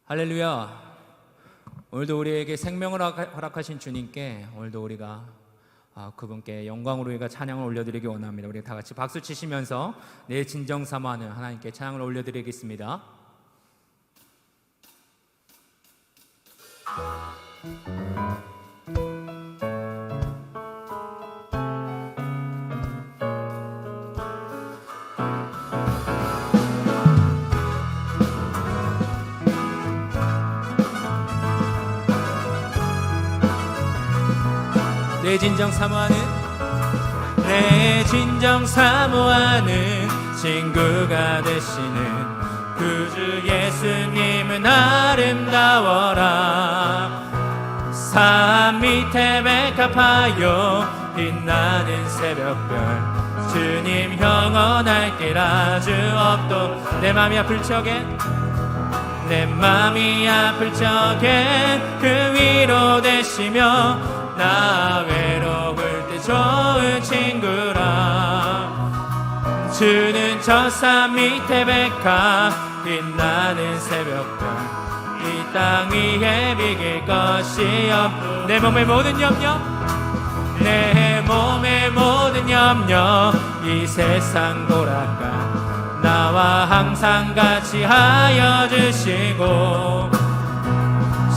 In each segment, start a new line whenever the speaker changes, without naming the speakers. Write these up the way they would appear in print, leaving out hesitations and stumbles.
할렐루야. 오늘도 우리에게 생명을 허락하신 주님께 오늘도 우리가 그분께 영광으로 우리가 찬양을 올려드리기 원합니다. 우리 다 같이 박수 치시면서 내 진정 사모하는 하나님께 찬양을 올려드리겠습니다. 내 진정 사모하는 친구가 되시는 구주 예수님은 아름다워라. 산 밑에 백합하여 빛나는 새벽별 주님 영원할 길 아주 없도 내 맘이 아플 적엔 그 위로 되시며 나 외로울 때 좋은 친구라. 주는 저 산 밑에 백합 빛나는 새벽별 이 땅 위에 비길 것이 없. 내 몸의 모든 염려 이 세상 고락가 나와 항상 같이 하여 주시고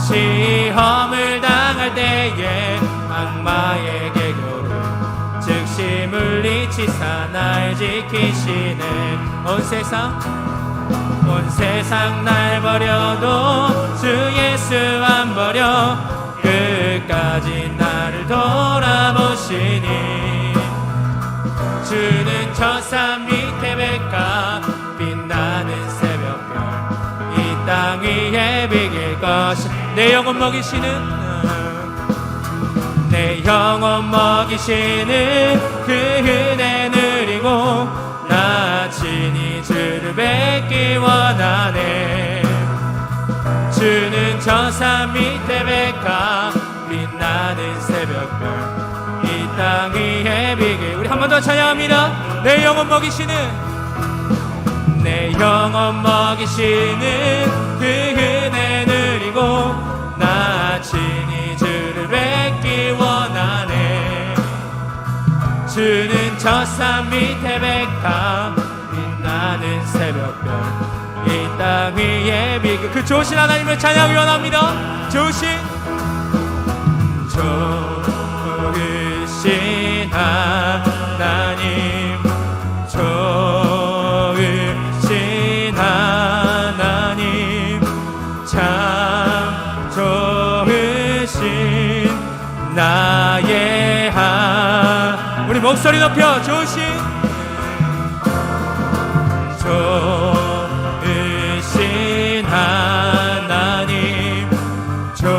시험을 당할 때에 악마의 계교를 즉시 물리치사 날 지키시는 온 세상 날 버려도 주 예수 안 버려 끝까지 나를 돌아보시니. 주는 저 산 밑에 백합 빛나는 새벽별 이 땅 위에 비길 것이 내 영혼 먹이시는 그 은혜 누리고 나 친히 주를 뵙기 원하네. 주는 저 산 밑에 백합 빛나는 새벽별 이 땅 위에 비길. 우리 한 번 더 찬양합니다. 내 영혼 먹이시는 그 은혜 누리고 나 친히 주를 뵙기 원하네. 주는 저 산 밑에 백합 빛나는 새벽별 이 땅 위에 비길. 그 좋으신 하나님을 찬양하기 원합니다. 좋으신 하나님, 좋으신 하나님, 참 좋으신 나의 우리 목소리 높여 좋으신 하나님, 좋으신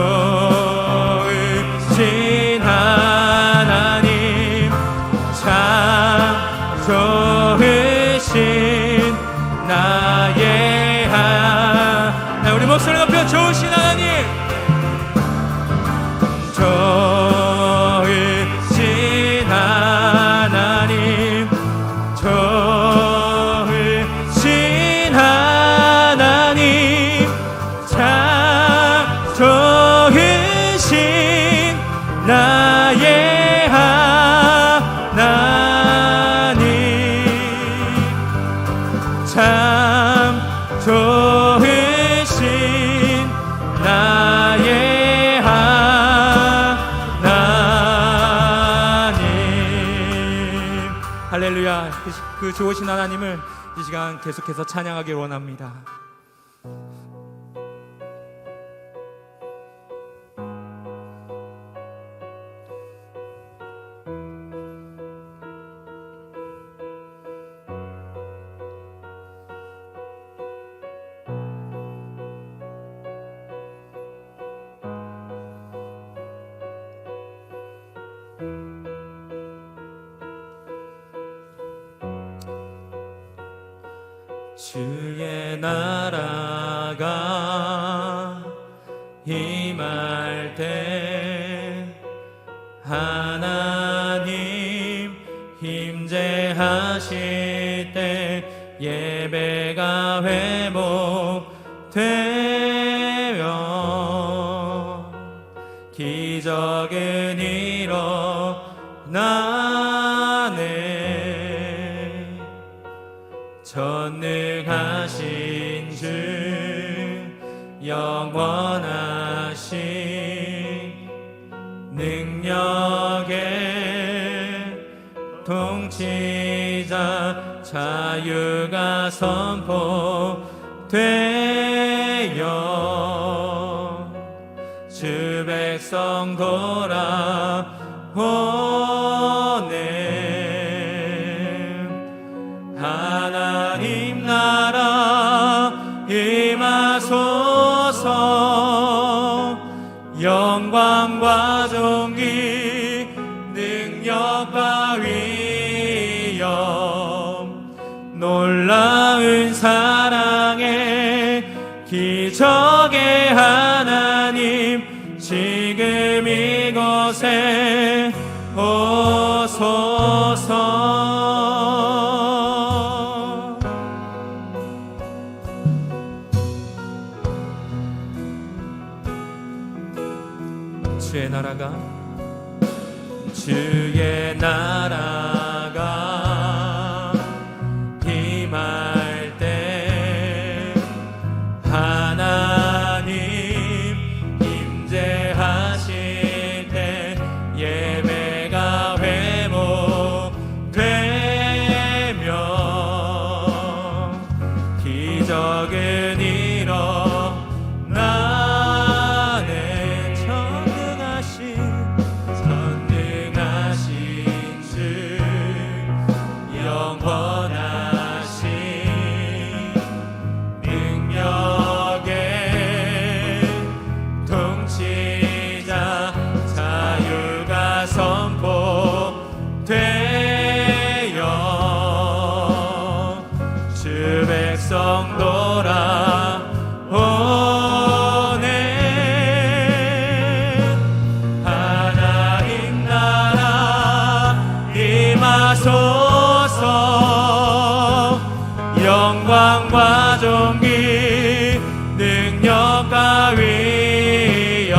하나님, 참 좋으신 나의 우리 목소리 높여 좋으신 하나님, 좋으신 하나님, 좋으신 하나님, 참 좋으신 나의 하나님, 참 좋으신 나의 하나님. 할렐루야. 그 좋으신 하나님을 이 시간 계속해서 찬양하길 원합니다. 주의 나라가 임할 때 하나님 임재하실 때 예배가 회복돼 전능하신 주 영원하신 능력의 통치자 자유가 선포되어 주 백성 돌아오네. 하나님 나라 임하소서. 영광과 존귀 능력과 위엄 놀라운 사랑의 기적의 하나님 지금 이곳에 오소서. 주의 나라가 임할 때 하나님 임재하실 때 예배가 회복되며 기적은 일어나네. 전능하신 주 영원하신 능력의 통치자 자유가 선포되어 주 백성 돌아오네. 하나님 나라 임하소서. 영광과 존귀 능력과 위엄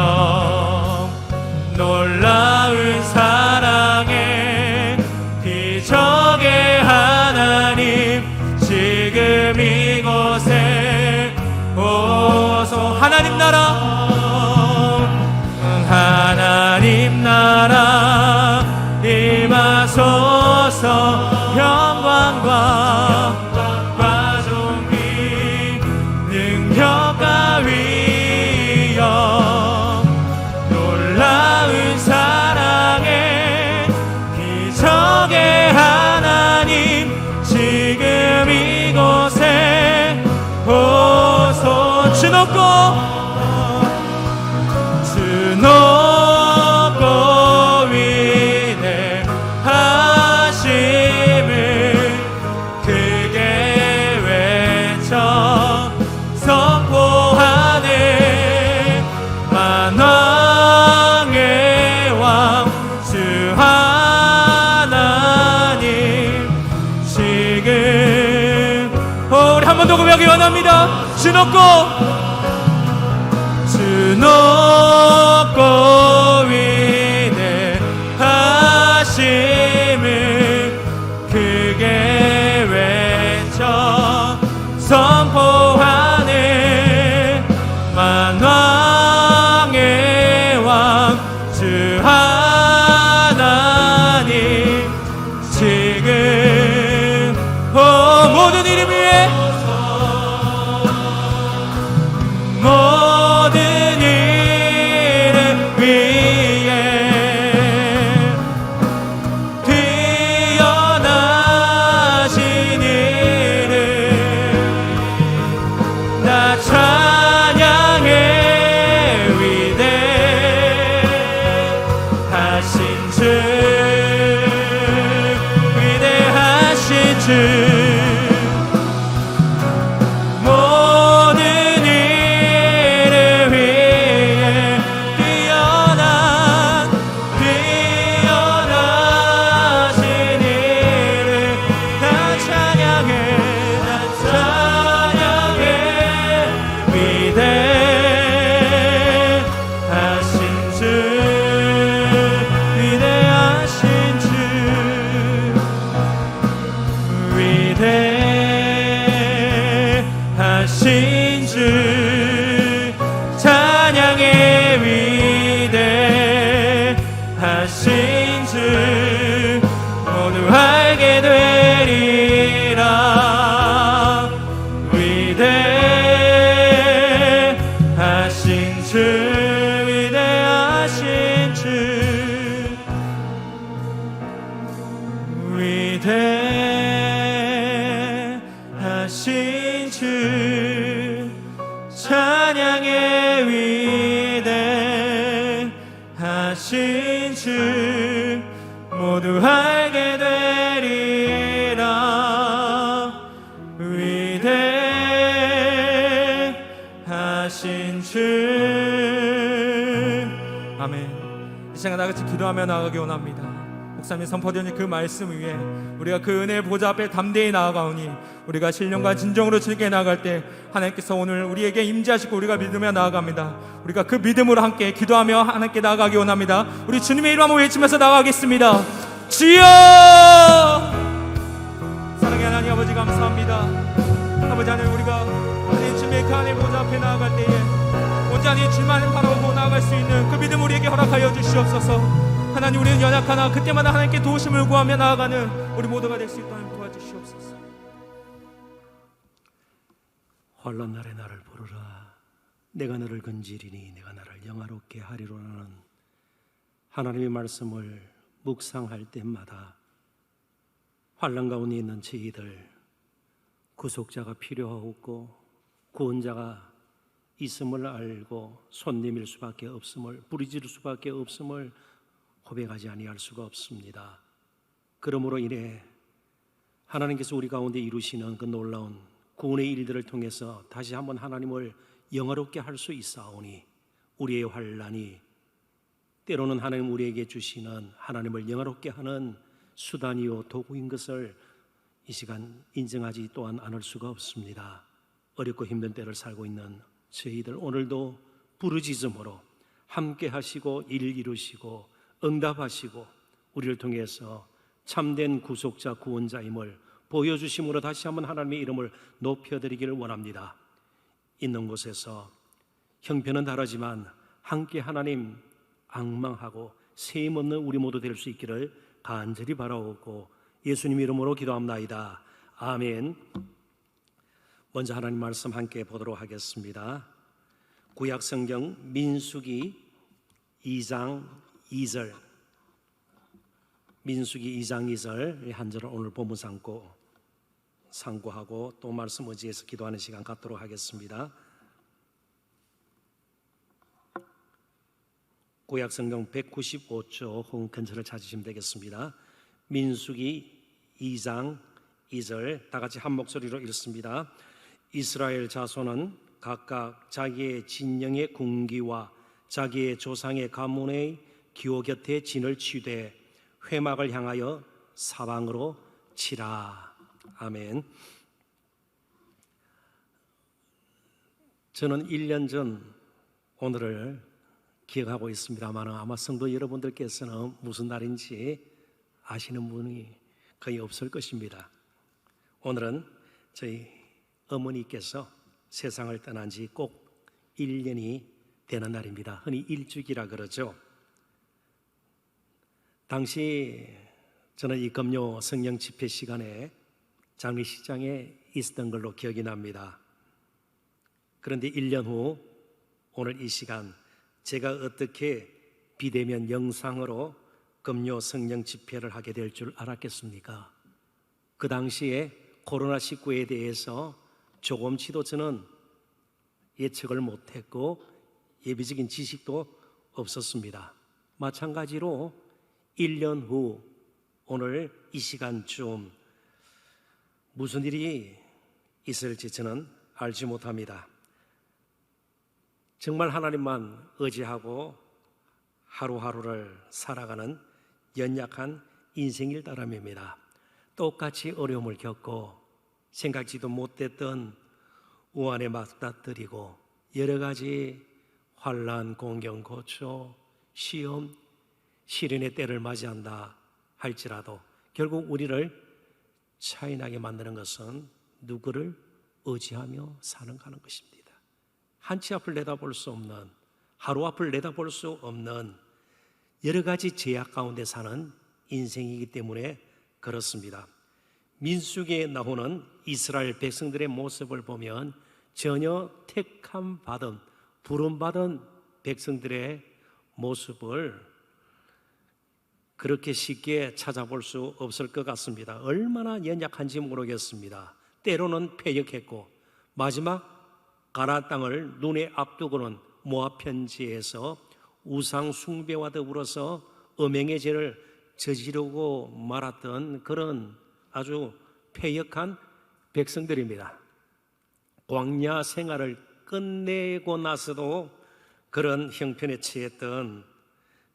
놀라운 사랑의 기적의 하나님 지금 이곳에 오소. 하나님 나라 임하소서. 영광과 존귀 능력과 위엄 놀라운 사랑의 기적의 하나님 지금 이곳에 오소. 주 높고 위대하심을 크게 외쳐 선포하네. 만왕의 왕 주 하나님 지금 우리 한 번 더 고백하기 원합니다. 주 높고 위대하심을 크게 외쳐 선포하네. 만왕의 왕 주 하나님 지금 모든 이름 위에 모든 이름 위에 뛰어나신 이름 하신 주 찬양의 위대하신 주 모두 알게 되리라. 위대하신 주 위대하신 주 위대하신 주 찬양의 위대하신 주 모두 알게 되리라. 위대하신 주. 아멘. 이 시간 나같이 기도하며 나아가기 원합니다. 목사님 선포되는 그 말씀 위에 우리가 그 은혜의 보좌 앞에 담대히 나아가오니 우리가 신령과 진정으로 주님께 나아갈 때 하나님께서 오늘 우리에게 임재하시고 우리가 믿으며 나아갑니다. 우리가 그 믿음으로 함께 기도하며 하나님께 나아가기 원합니다. 우리 주님의 이름 한번 외치면서 나아가겠습니다. 주여! 사랑의 하나님 아버지 감사합니다. 아버지 하나님, 우리가 하나님 주님의 그 하나님 보좌 앞에 나아갈 때에 온전히 주님만을 바라보고 나아갈 수 있는 그 믿음 우리에게 허락하여 주시옵소서. 하나님, 우리는 연약하나 그때마다 하나님께 도우심을 구하며 나아가는 우리 모두가 될 수 있도록 도와주시옵소서.
환난 날에 나를 부르라. 내가 너를 건지리니 내가 나를 영화롭게 하리로라는 하나님의 말씀을 묵상할 때마다 환난 가운데 있는 저희들, 구속자가 필요하고 구원자가 있음을 알고 손 내밀 수밖에 없음을, 부르짖을 수밖에 없음을 고백하지 아니할 수가 없습니다. 그러므로 인해 하나님께서 우리 가운데 이루시는 그 놀라운 구원의 일들을 통해서 다시 한번 하나님을 영화롭게 할 수 있사오니 우리의 환난이 때로는 하나님 우리에게 주시는 하나님을 영화롭게 하는 수단이요 도구인 것을 이 시간 인정하지 또한 않을 수가 없습니다. 어렵고 힘든 때를 살고 있는 저희들, 오늘도 부르짖음으로 함께 하시고 일 이루시고 응답하시고 우리를 통해서 참된 구속자 구원자임을 보여주심으로 다시 한번 하나님의 이름을 높여드리기를 원합니다. 있는 곳에서 형편은 다르지만 함께 하나님 앙망하고 세임없는 우리 모두 될 수 있기를 간절히 바라오고 예수님 이름으로 기도합나이다. 아멘. 먼저 하나님 말씀 함께 보도록 하겠습니다. 구약성경 민수기 2장 2절, 민수기 2장 2절 한 절을 오늘 본문 상고하고 또 말씀 의지해서 기도하는 시간 갖도록 하겠습니다. 구약성경 195쪽 혹은 근처를 찾으시면 되겠습니다. 민수기 2장 2절 다 같이 한 목소리로 읽습니다. 이스라엘 자손은 각각 자기의 진영의 군기와 자기의 조상의 가문의 기호 곁에 진을 치되 회막을 향하여 사방으로 치라. 아멘. 저는 1년 전 오늘을 기억하고 있습니다만 아마 성도 여러분들께서는 무슨 날인지 아시는 분이 거의 없을 것입니다. 오늘은 저희 어머니께서 세상을 떠난 지 꼭 1년이 되는 날입니다. 흔히 일주기라 그러죠. 당시 저는 이 금요 성령 집회 시간에 장례식장에 있었던 걸로 기억이 납니다. 그런데 1년 후 오늘 이 시간 제가 어떻게 비대면 영상으로 금요 성령 집회를 하게 될 줄 알았겠습니까? 그 당시에 코로나19에 대해서 조금치도 저는 예측을 못했고 예비적인 지식도 없었습니다. 마찬가지로 1년 후 오늘 이 시간쯤 무슨 일이 있을지 저는 알지 못합니다. 정말 하나님만 의지하고 하루하루를 살아가는 연약한 인생일 따름입니다. 똑같이 어려움을 겪고 생각지도 못했던 우환에 맞닥뜨리고 여러 가지 환난, 공경, 고초, 시험, 시련의 때를 맞이한다 할지라도 결국 우리를 차이나게 만드는 것은 누구를 의지하며 사는 것입니다. 한치 앞을 내다볼 수 없는, 하루 앞을 내다볼 수 없는 여러 가지 제약 가운데 사는 인생이기 때문에 그렇습니다. 민수기에 나오는 이스라엘 백성들의 모습을 보면 전혀 택함 받은, 부름 받은 백성들의 모습을 그렇게 쉽게 찾아볼 수 없을 것 같습니다. 얼마나 연약한지 모르겠습니다. 때로는 패역했고 마지막 가나안 땅을 눈에 앞두고는 모압 편지에서 우상 숭배와 더불어서 음행의 죄를 저지르고 말았던 그런 아주 패역한 백성들입니다. 광야 생활을 끝내고 나서도 그런 형편에 처했던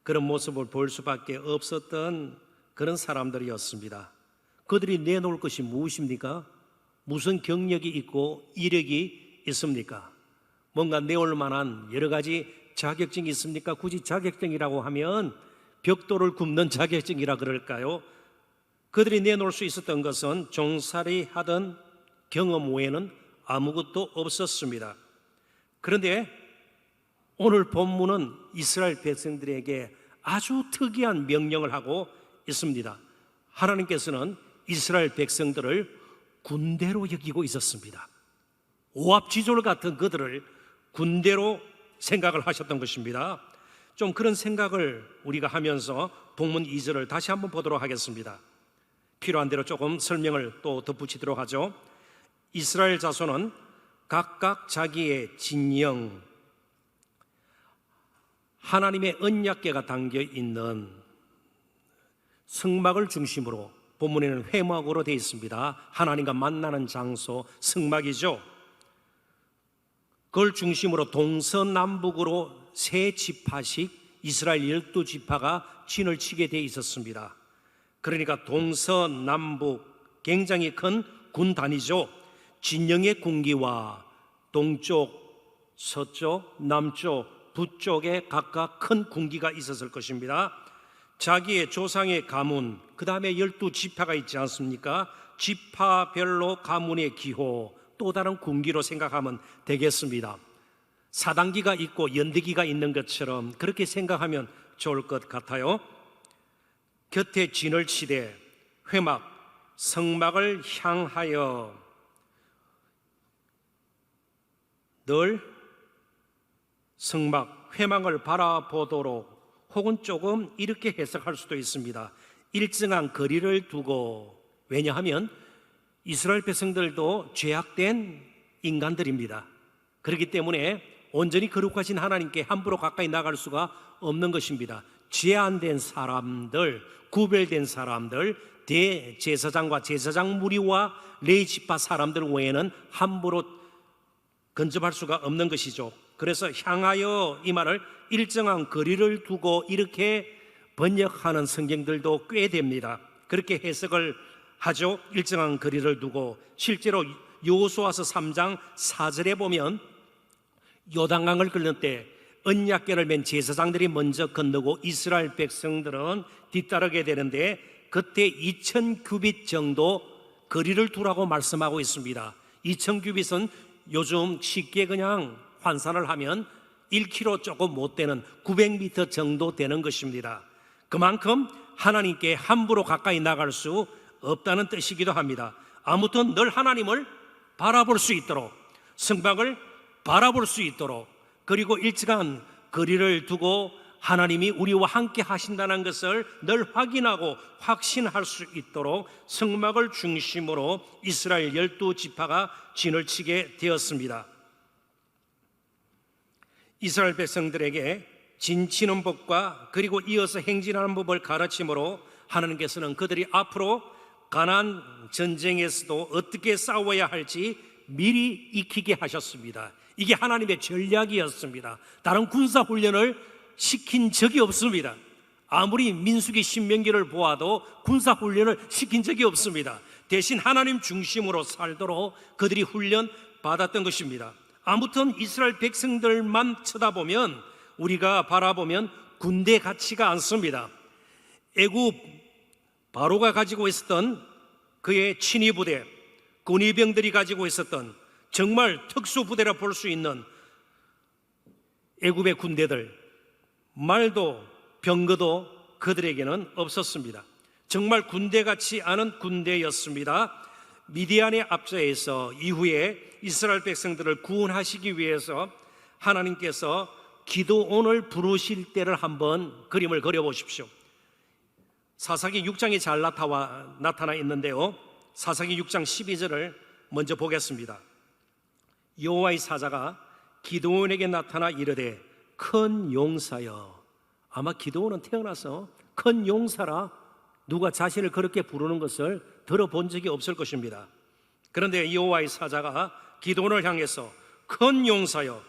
그런 모습을 볼 수밖에 없었던 그런 사람들이었습니다. 그들이 내놓을 것이 무엇입니까? 무슨 경력이 있고 이력이 있습니까? 뭔가 내올 만한 여러 가지 자격증이 있습니까? 굳이 자격증이라고 하면 벽돌을 굽는 자격증이라 그럴까요? 그들이 내놓을 수 있었던 것은 종살이 하던 경험 외에는 아무것도 없었습니다. 그런데 오늘 본문은 이스라엘 백성들에게 아주 특이한 명령을 하고 있습니다. 하나님께서는 이스라엘 백성들을 군대로 여기고 있었습니다. 오합지졸 같은 그들을 군대로 생각을 하셨던 것입니다. 좀 그런 생각을 우리가 하면서 본문 2절을 다시 한번 보도록 하겠습니다. 필요한 대로 조금 설명을 또 덧붙이도록 하죠. 이스라엘 자손은 각각 자기의 진영, 하나님의 언약궤가 담겨 있는 성막을 중심으로, 본문에는 회막으로 되어 있습니다. 하나님과 만나는 장소, 성막이죠. 그걸 중심으로 동서남북으로 세 지파씩 이스라엘 12지파가 진을 치게 되어 있었습니다. 그러니까 동서남북 굉장히 큰 군단이죠. 진영의 군기와 동쪽, 서쪽, 남쪽, 북쪽에 각각 큰 군기가 있었을 것입니다. 자기의 조상의 가문, 그 다음에 12지파가 있지 않습니까? 지파별로 가문의 기호, 또 다른 군기로 생각하면 되겠습니다. 사단기가 있고 연대기가 있는 것처럼 그렇게 생각하면 좋을 것 같아요. 곁에 진을 치되 회막, 성막을 향하여 늘 성막, 회막을 바라보도록, 혹은 조금 이렇게 해석할 수도 있습니다. 일정한 거리를 두고, 왜냐하면 이스라엘 백성들도 죄악된 인간들입니다. 그렇기 때문에 온전히 거룩하신 하나님께 함부로 가까이 나갈 수가 없는 것입니다. 제한된 사람들, 구별된 사람들, 대제사장과 제사장 무리와 레위지파 사람들 외에는 함부로 근접할 수가 없는 것이죠. 그래서 향하여 이 말을 일정한 거리를 두고 이렇게 번역하는 성경들도 꽤 됩니다. 그렇게 해석을 하죠. 일정한 거리를 두고. 실제로 여호수아서 3장 4절에 보면 요단강을 건널 때 언약궤를 맨 제사장들이 먼저 건너고 이스라엘 백성들은 뒤따르게 되는데 그때 2000규빗 정도 거리를 두라고 말씀하고 있습니다. 2000규빗은 요즘 쉽게 그냥 환산을 하면 1km 조금 못 되는 900m 정도 되는 것입니다. 그만큼 하나님께 함부로 가까이 나갈 수 없다는 뜻이기도 합니다. 아무튼 늘 하나님을 바라볼 수 있도록, 성막을 바라볼 수 있도록, 그리고 일정한 거리를 두고 하나님이 우리와 함께 하신다는 것을 늘 확인하고 확신할 수 있도록 성막을 중심으로 이스라엘 12지파가 진을 치게 되었습니다. 이스라엘 백성들에게 진치는 법과 그리고 이어서 행진하는 법을 가르침으로 하나님께서는 그들이 앞으로 가나안 전쟁에서도 어떻게 싸워야 할지 미리 익히게 하셨습니다. 이게 하나님의 전략이었습니다. 다른 군사훈련을 시킨 적이 없습니다. 아무리 민수기 신명기를 보아도 군사훈련을 시킨 적이 없습니다. 대신 하나님 중심으로 살도록 그들이 훈련 받았던 것입니다. 아무튼 이스라엘 백성들만 쳐다보면, 우리가 바라보면 군대 같지가 않습니다. 애굽 바로가 가지고 있었던 그의 친위부대, 군의병들이 가지고 있었던 정말 특수부대라 볼 수 있는 애굽의 군대들, 말도 병거도 그들에게는 없었습니다. 정말 군대 같지 않은 군대였습니다. 미디안의 압제에서 이후에 이스라엘 백성들을 구원하시기 위해서 하나님께서 기드온을 부르실 때를 한번 그림을 그려보십시오. 사사기 6장에 잘 나타나 있는데요, 사사기 6장 12절을 먼저 보겠습니다. 여호와의 사자가 기드온에게 나타나 이르되 큰 용사여. 아마 기드온은 태어나서 큰 용사라 누가 자신을 그렇게 부르는 것을 들어본 적이 없을 것입니다. 그런데 여호와의 사자가 기드온을 향해서 큰 용사여,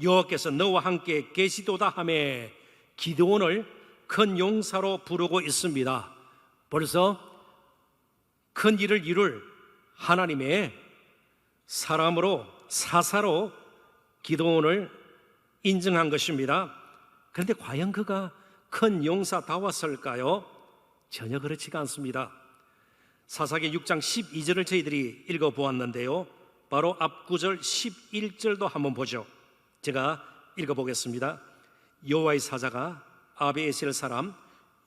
여호와께서 너와 함께 계시도다 하매 기드온을 큰 용사로 부르고 있습니다. 벌써 큰 일을 이룰 하나님의 사람으로, 사사로 기드온을 인정한 것입니다. 그런데 과연 그가 큰 용사다웠을까요? 전혀 그렇지가 않습니다. 사사기 6장 12절을 저희들이 읽어보았는데요, 바로 앞구절 11절도 한번 보죠. 제가 읽어보겠습니다. 여호와의 사자가 아비에셀 사람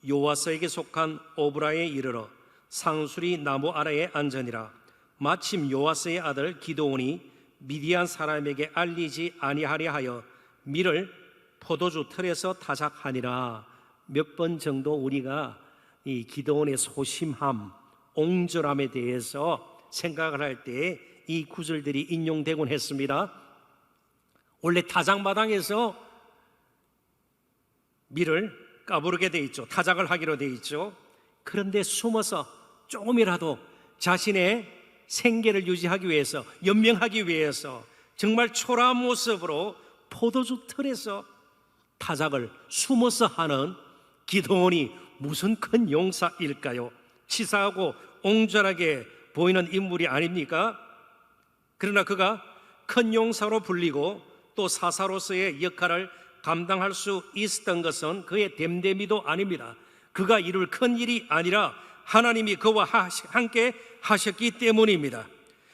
요아스에게 속한 오브라에 이르러 상수리 나무 아래에 앉으니라. 마침 요아스의 아들 기드온이 미디안 사람에게 알리지 아니하려 하여 밀을 포도주 틀에서 타작하니라. 몇 번 정도 우리가 이 기드온의 소심함, 옹졸함에 대해서 생각을 할 때 이 구절들이 인용되곤 했습니다. 원래 타작마당에서 밀을 까부르게 돼 있죠. 타작을 하기로 돼 있죠. 그런데 숨어서 조금이라도 자신의 생계를 유지하기 위해서, 연명하기 위해서 정말 초라한 모습으로 포도주 틀에서 타작을 숨어서 하는 기드온이 무슨 큰 용사일까요? 치사하고 옹졸하게 보이는 인물이 아닙니까? 그러나 그가 큰 용사로 불리고 또 사사로서의 역할을 감당할 수 있었던 것은 그의 됨됨이도 아닙니다. 그가 이룰 큰 일이 아니라 하나님이 그와 함께 하셨기 때문입니다.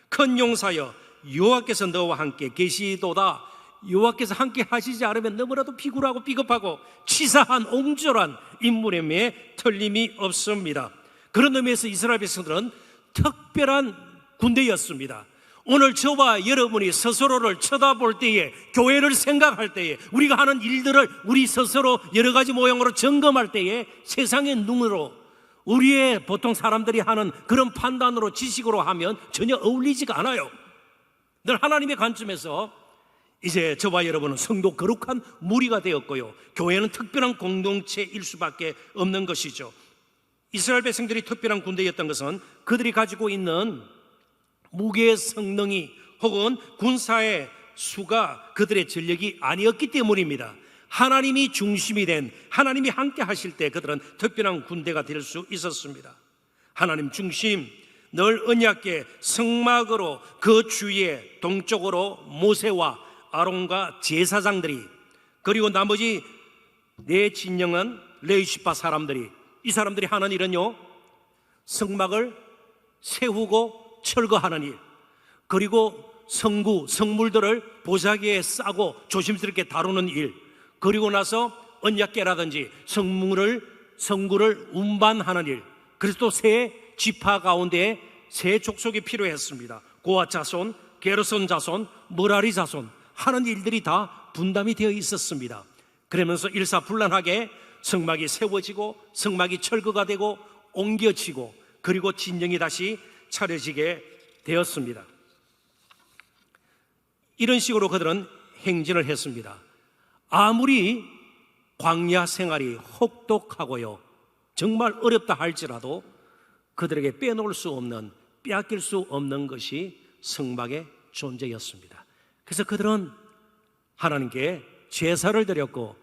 큰 용사여, 여호와께서 너와 함께 계시도다. 여호와께서 함께 하시지 않으면 너무나도 비굴하고 비겁하고 치사한 옹졸한 인물임에 틀림이 없습니다. 그런 의미에서 이스라엘 백성들은 특별한 군대였습니다. 오늘 저와 여러분이 스스로를 쳐다볼 때에, 교회를 생각할 때에, 우리가 하는 일들을 우리 스스로 여러 가지 모형으로 점검할 때에 세상의 눈으로, 우리의 보통 사람들이 하는 그런 판단으로, 지식으로 하면 전혀 어울리지가 않아요. 늘 하나님의 관점에서 이제 저와 여러분은 성도 거룩한 무리가 되었고요, 교회는 특별한 공동체일 수밖에 없는 것이죠. 이스라엘 백성들이 특별한 군대였던 것은 그들이 가지고 있는 무게의 성능이 혹은 군사의 수가 그들의 전력이 아니었기 때문입니다. 하나님이 중심이 된, 하나님이 함께 하실 때 그들은 특별한 군대가 될 수 있었습니다. 하나님 중심, 늘 언약궤 성막으로 그 주위에 동쪽으로 모세와 아론과 제사장들이, 그리고 나머지 네 진영은 레위시파 사람들이, 이 사람들이 하는 일은요, 성막을 세우고 철거하는 일, 그리고 성구, 성물들을 보자기에 싸고 조심스럽게 다루는 일, 그리고 나서 언약궤라든지 성구를 운반하는 일. 그래서 또 세 지파 가운데 세 족속이 필요했습니다. 고앗 자손, 게르손 자손, 므라리 자손 하는 일들이 다 분담이 되어 있었습니다. 그러면서 일사불란하게 성막이 세워지고 성막이 철거가 되고 옮겨지고 그리고 진영이 다시 차려지게 되었습니다. 이런 식으로 그들은 행진을 했습니다. 아무리 광야 생활이 혹독하고요, 정말 어렵다 할지라도 그들에게 빼놓을 수 없는, 빼앗길 수 없는 것이 성막의 존재였습니다. 그래서 그들은 하나님께 제사를 드렸고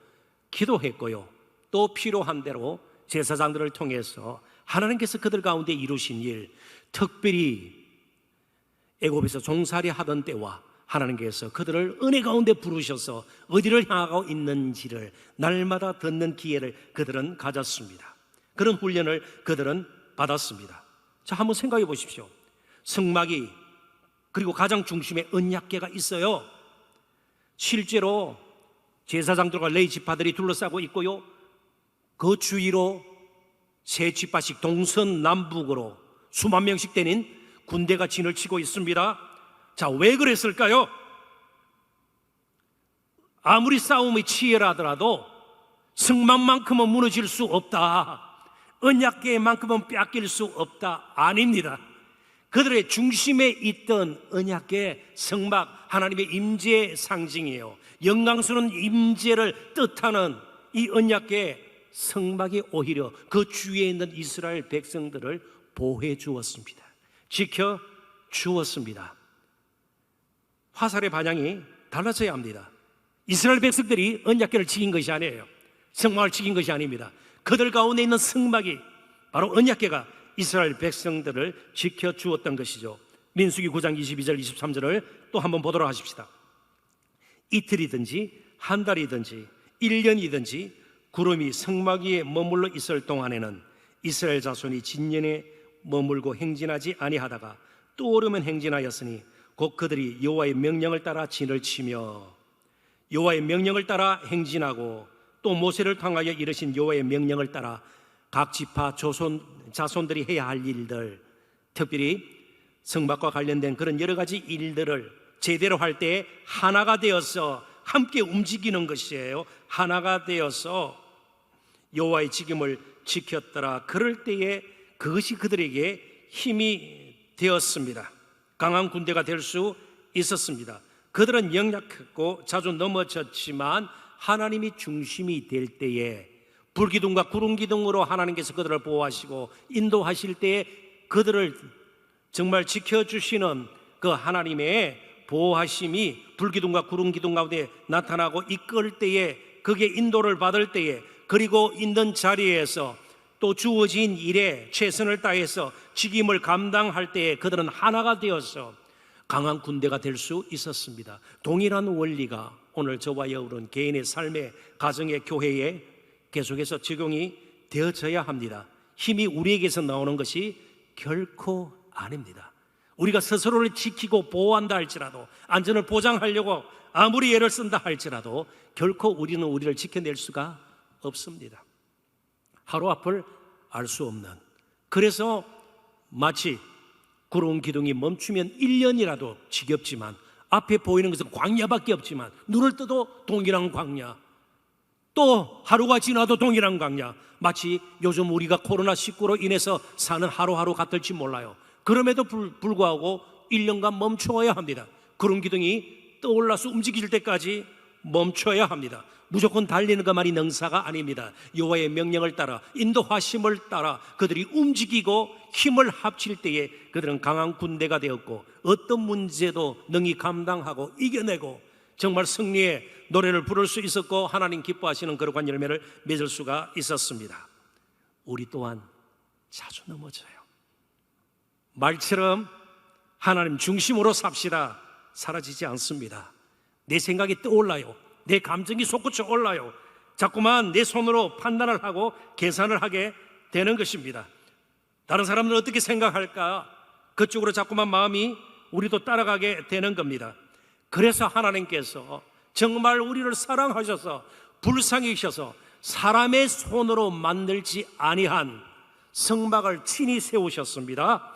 기도했고요, 또 필요한 대로 제사장들을 통해서 하나님께서 그들 가운데 이루신 일, 특별히 애굽에서 종살이 하던 때와 하나님께서 그들을 은혜 가운데 부르셔서 어디를 향하고 있는지를 날마다 듣는 기회를 그들은 가졌습니다. 그런 훈련을 그들은 받았습니다. 자, 한번 생각해 보십시오. 성막이 그리고 가장 중심에 언약궤가 있어요. 실제로 제사장들과 레위 지파들이 둘러싸고 있고요, 그 주위로 세 지파씩 동서남북으로 수만 명씩 되는 군대가 진을 치고 있습니다. 자, 왜 그랬을까요? 아무리 싸움이 치열하더라도 승만만큼은 무너질 수 없다, 언약궤만큼은 뺏길 수 없다. 아닙니다. 그들의 중심에 있던 언약궤, 성막, 하나님의 임재의 상징이에요. 영광스러운 임재를 뜻하는 이 언약궤 성막이 오히려 그 주위에 있는 이스라엘 백성들을 보호해 주었습니다. 지켜 주었습니다. 화살의 방향이 달라져야 합니다. 이스라엘 백성들이 언약궤를 지킨 것이 아니에요. 성막을 지킨 것이 아닙니다. 그들 가운데 있는 성막이, 바로 언약궤가 이스라엘 백성들을 지켜주었던 것이죠. 민수기 9장 22절 23절을 또 한번 보도록 하십시다. 이틀이든지 한 달이든지 1년이든지 구름이 성막 위에 머물러 있을 동안에는 이스라엘 자손이 진년에 머물고 행진하지 아니하다가 또 오르면 행진하였으니 곧 그들이 여호와의 명령을 따라 진을 치며, 여호와의 명령을 따라 행진하고 또 모세를 통하여 이르신 여호와의 명령을 따라 각 지파 자손들이 해야 할 일들, 특별히 성막과 관련된 그런 여러 가지 일들을 제대로 할 때 하나가 되어서 함께 움직이는 것이에요. 하나가 되어서 여호와의 직임을 지켰더라. 그럴 때에 그것이 그들에게 힘이 되었습니다. 강한 군대가 될 수 있었습니다. 그들은 연약했고 자주 넘어졌지만 하나님이 중심이 될 때에, 불기둥과 구름기둥으로 하나님께서 그들을 보호하시고 인도하실 때에 그들을 정말 지켜주시는 그 하나님의 보호하심이 불기둥과 구름기둥 가운데 나타나고 이끌 때에, 그게 인도를 받을 때에, 그리고 있는 자리에서 또 주어진 일에 최선을 다해서 직임을 감당할 때에 그들은 하나가 되어서 강한 군대가 될 수 있었습니다. 동일한 원리가 오늘 저와 여러분 개인의 삶의, 가정의, 교회에 계속해서 적용이 되어져야 합니다. 힘이 우리에게서 나오는 것이 결코 아닙니다. 우리가 스스로를 지키고 보호한다 할지라도, 안전을 보장하려고 아무리 애를 쓴다 할지라도 결코 우리는 우리를 지켜낼 수가 없습니다. 하루 앞을 알 수 없는, 그래서 마치 구름 기둥이 멈추면 1년이라도 지겹지만 앞에 보이는 것은 광야밖에 없지만 눈을 떠도 동일한 광야, 또 하루가 지나도 동일한 광야, 마치 요즘 우리가 코로나19로 인해서 사는 하루하루 같을지 몰라요. 그럼에도 불구하고 1년간 멈춰야 합니다. 구름 기둥이 떠올라서 움직일 때까지 멈춰야 합니다. 무조건 달리는 것만이 능사가 아닙니다. 여호와의 명령을 따라, 인도하심을 따라 그들이 움직이고 힘을 합칠 때에 그들은 강한 군대가 되었고 어떤 문제도 능히 감당하고 이겨내고 정말 승리의 노래를 부를 수 있었고 하나님 기뻐하시는 거룩한 열매를 맺을 수가 있었습니다. 우리 또한 자주 넘어져요. 말처럼 하나님 중심으로 삽시다 사라지지 않습니다. 내 생각이 떠올라요. 내 감정이 솟구쳐 올라요. 자꾸만 내 손으로 판단을 하고 계산을 하게 되는 것입니다. 다른 사람들은 어떻게 생각할까? 그쪽으로 자꾸만 마음이 우리도 따라가게 되는 겁니다. 그래서 하나님께서 정말 우리를 사랑하셔서 불쌍히 여기셔서 사람의 손으로 만들지 아니한 성막을 친히 세우셨습니다.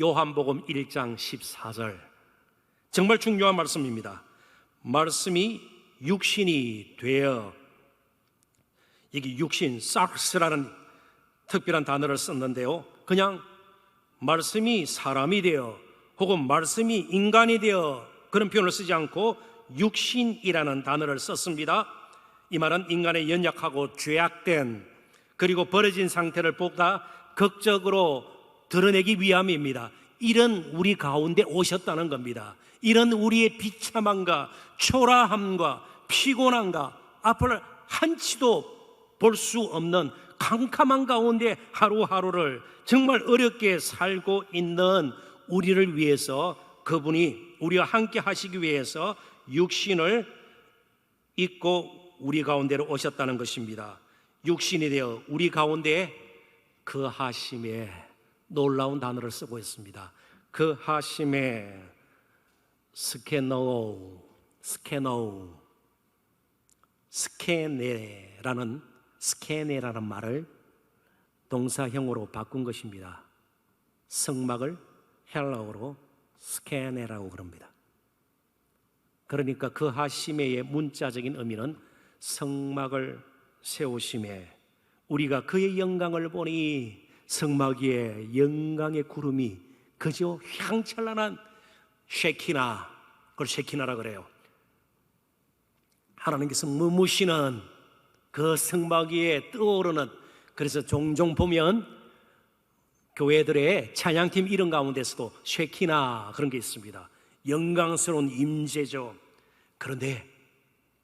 요한복음 1장 14절, 정말 중요한 말씀입니다. 말씀이 육신이 되어, 이게 육신, sarx라는 특별한 단어를 썼는데요, 그냥 말씀이 사람이 되어 혹은 말씀이 인간이 되어 그런 표현을 쓰지 않고 육신이라는 단어를 썼습니다. 이 말은 인간의 연약하고 죄악된 그리고 버려진 상태를 보다 극적으로 드러내기 위함입니다. 이런 우리 가운데 오셨다는 겁니다. 이런 우리의 비참함과 초라함과 피곤함과 앞을 한치도 볼 수 없는 캄캄한 가운데 하루하루를 정말 어렵게 살고 있는 우리를 위해서 그분이 우리와 함께 하시기 위해서 육신을 입고 우리 가운데로 오셨다는 것입니다. 육신이 되어 우리 가운데 그 하심에, 놀라운 단어를 쓰고 있습니다. 그 하심에, 스케네라는 말을 동사형으로 바꾼 것입니다. 성막을 헬라어로 스케네라고 그럽니다. 그러니까 그 하시메의 문자적인 의미는 성막을 세우심에 우리가 그의 영광을 보니 성막 위에 영광의 구름이 그저 휘황찬란한 쉐키나, 그걸 쉐키나라 그래요. 하나님께서 머무시는 그 성막 위에 떠오르는, 그래서 종종 보면 교회들의 찬양팀 이름 가운데서도 쉐키나 그런 게 있습니다. 영광스러운 임재죠. 그런데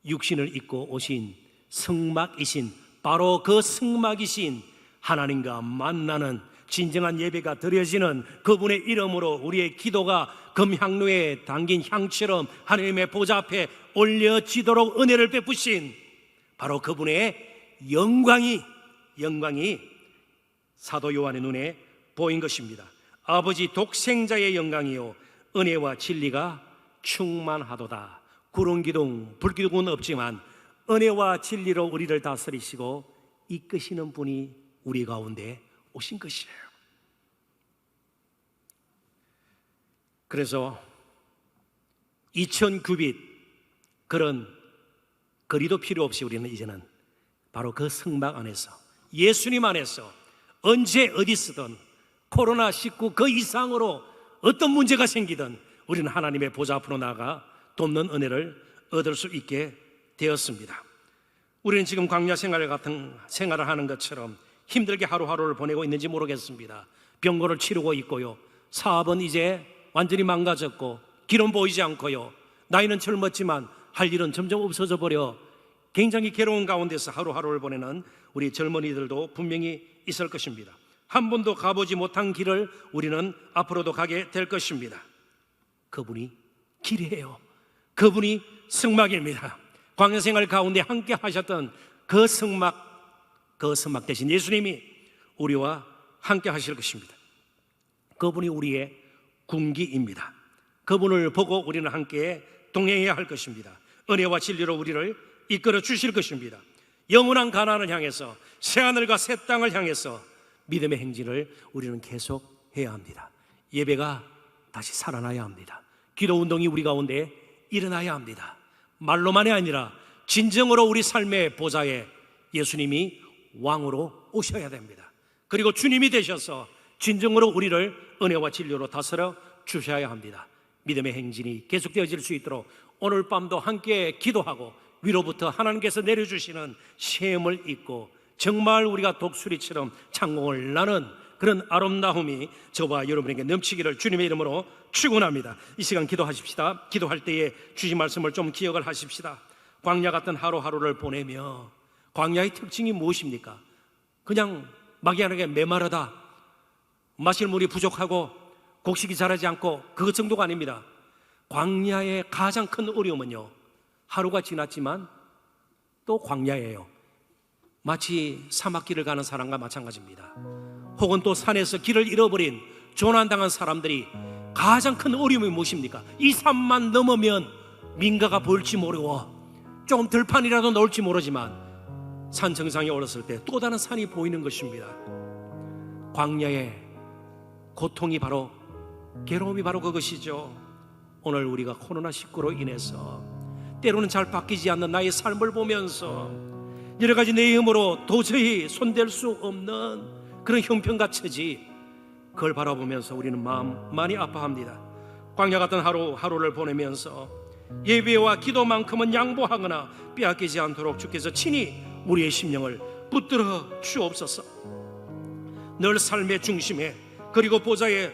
육신을 입고 오신 성막이신, 바로 그 성막이신 하나님과 만나는 진정한 예배가 드려지는 그분의 이름으로 우리의 기도가 금향로에 담긴 향처럼 하나님의 보좌 앞에 올려지도록 은혜를 베푸신 바로 그분의 영광이 사도 요한의 눈에 보인 것입니다. 아버지 독생자의 영광이요 은혜와 진리가 충만하도다. 구름기둥 불기둥은 없지만 은혜와 진리로 우리를 다스리시고 이끄시는 분이 우리 가운데 오신 것이에요. 그래서 2000규빗 그런 거리도 필요 없이 우리는 이제는 바로 그 성막 안에서, 예수님 안에서 언제 어디서든 코로나19 그 이상으로 어떤 문제가 생기든 우리는 하나님의 보좌 앞으로 나아가 돕는 은혜를 얻을 수 있게 되었습니다. 우리는 지금 광야 생활 같은 생활을 하는 것처럼 힘들게 하루하루를 보내고 있는지 모르겠습니다. 병고를 치르고 있고요, 사업은 이제 완전히 망가졌고 길은 보이지 않고요, 나이는 젊었지만 할 일은 점점 없어져 버려 굉장히 괴로운 가운데서 하루하루를 보내는 우리 젊은이들도 분명히 있을 것입니다. 한 번도 가보지 못한 길을 우리는 앞으로도 가게 될 것입니다. 그분이 길이에요. 그분이 성막입니다. 광야 생활 가운데 함께 하셨던 그 성막 대신 예수님이 우리와 함께 하실 것입니다. 그분이 우리의 군기입니다. 그분을 보고 우리는 함께 동행해야 할 것입니다. 은혜와 진리로 우리를 이끌어 주실 것입니다. 영원한 가나안을 향해서, 새하늘과 새 땅을 향해서 믿음의 행진을 우리는 계속해야 합니다. 예배가 다시 살아나야 합니다. 기도 운동이 우리 가운데 일어나야 합니다. 말로만이 아니라 진정으로 우리 삶의 보좌에 예수님이 왕으로 오셔야 됩니다. 그리고 주님이 되셔서 진정으로 우리를 은혜와 진리로 다스려 주셔야 합니다. 믿음의 행진이 계속되어질 수 있도록 오늘 밤도 함께 기도하고 위로부터 하나님께서 내려주시는 셈을 잊고 정말 우리가 독수리처럼 창공을 나는 그런 아름다움이 저와 여러분에게 넘치기를 주님의 이름으로 축원합니다. 이 시간 기도하십시다. 기도할 때에 주신 말씀을 좀 기억을 하십시다. 광야 같은 하루하루를 보내며, 광야의 특징이 무엇입니까? 그냥 막연하게 메마르다, 마실 물이 부족하고 곡식이 자라지 않고 그것 정도가 아닙니다. 광야의 가장 큰 어려움은요, 하루가 지났지만 또 광야예요. 마치 사막길을 가는 사람과 마찬가지입니다. 혹은 또 산에서 길을 잃어버린 조난당한 사람들이 가장 큰 어려움이 무엇입니까? 이 산만 넘으면 민가가 보일지 모르고 조금 들판이라도 나올지 모르지만 산 정상에 올랐을 때 또 다른 산이 보이는 것입니다. 광야의 고통이 바로, 괴로움이 바로 그것이죠. 오늘 우리가 코로나19로 인해서 때로는 잘 바뀌지 않는 나의 삶을 보면서 여러 가지 내 힘으로 도저히 손댈 수 없는 그런 형편과 처지, 그걸 바라보면서 우리는 마음 많이 아파합니다. 광야 같은 하루를 보내면서 예배와 기도만큼은 양보하거나 빼앗기지 않도록 주께서 친히 우리의 심령을 붙들어 주옵소서. 늘 삶의 중심에, 그리고 보좌에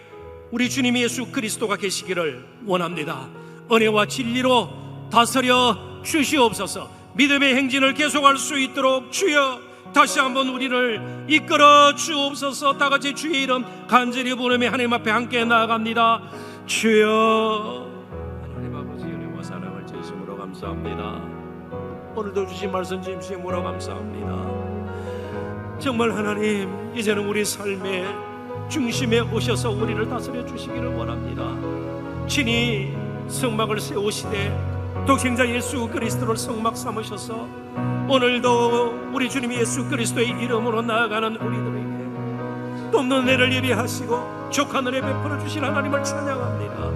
우리 주님 예수 그리스도가 계시기를 원합니다. 은혜와 진리로 다스려 주시옵소서. 믿음의 행진을 계속할 수 있도록 주여 다시 한번 우리를 이끌어 주옵소서. 다 같이 주의 이름 간절히 부르며 하나님 앞에 함께 나아갑니다. 주여, 하나님 아버지 은혜와 사랑을 진심으로 감사합니다. 오늘도 주신 말씀 진심으로 감사합니다. 정말 하나님, 이제는 우리 삶의 중심에 오셔서 우리를 다스려 주시기를 원합니다. 친히 성막을 세우시되 독생자 예수 그리스도를 성막 삼으셔서 오늘도 우리 주님 예수 그리스도의 이름으로 나아가는 우리들에게 돕는 은혜를 예비하시고 족한 은혜 베풀어 주신 하나님을 찬양합니다.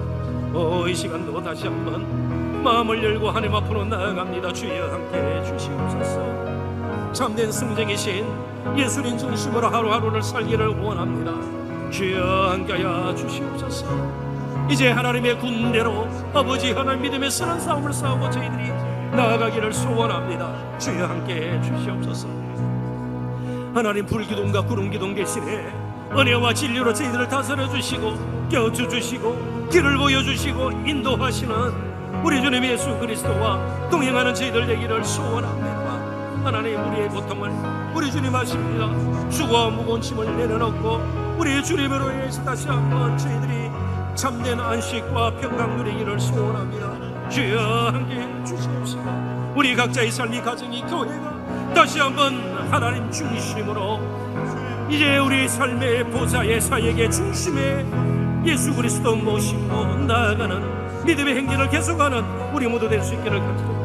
이 시간도 다시 한번 마음을 열고 하나님 앞으로 나아갑니다. 주여 함께해 주시옵소서. 참된 승쟁이신 예수님 중심으로 하루하루를 살기를 원합니다. 주여 함께하여 주시옵소서. 이제 하나님의 군대로 아버지 하나님 믿음의 선한 싸움을 싸우고 저희들이 나아가기를 소원합니다. 주여 함께해 주시옵소서. 하나님 불기둥과 구름기둥 대신에 은혜와 진리로 저희들을 다스려 주시고 깨우쳐 주시고 길을 보여주시고 인도하시는 우리 주님 예수 그리스도와 동행하는 저희들 되기를 소원합니다. 하나님 우리의 고통을 우리 주님 아십니다. 수고와 무거운 짐을 내려놓고 우리 주님으로 인해서 다시 한번 저희들이 참된 안식과 평강 누리기를 소원합니다. 주여 함께해 주시옵소서. 우리 각자의 삶이 가정이 교회가 다시 한번 하나님 중심으로 이제 우리 삶의 보좌의 사역의 중심에 예수 그리스도 모시고 나아가는 믿음의 행진을 계속하는 우리 모두 될 수 있기를 간절합니다.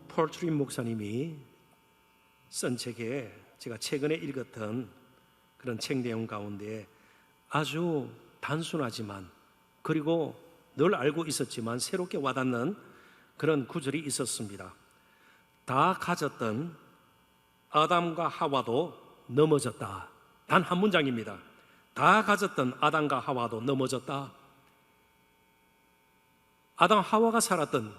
폴 트림 목사님이 쓴 책에 제가 최근에 읽었던 그런 책 내용 가운데 아주 단순하지만 그리고 늘 알고 있었지만 새롭게 와닿는 그런 구절이 있었습니다. 다 가졌던 아담과 하와도 넘어졌다. 단 한 문장입니다. 다 가졌던 아담과 하와도 넘어졌다. 아담 하와가 살았던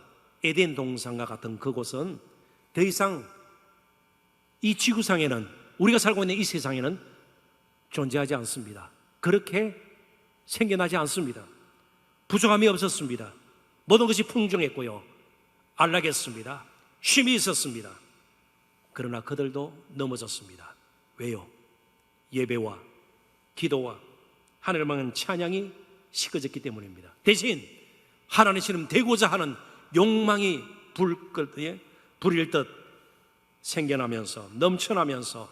에덴 동산과 같은 그곳은 더 이상 이 지구상에는 우리가 살고 있는 이 세상에는 존재하지 않습니다. 그렇게 생겨나지 않습니다. 부족함이 없었습니다. 모든 것이 풍성했고요. 안락했습니다. 쉼이 있었습니다. 그러나 그들도 넘어졌습니다. 왜요? 예배와 기도와 하늘을 향한 찬양이 식어졌기 때문입니다. 대신 하나님처럼 되고자 하는 욕망이 불일 듯 생겨나면서 넘쳐나면서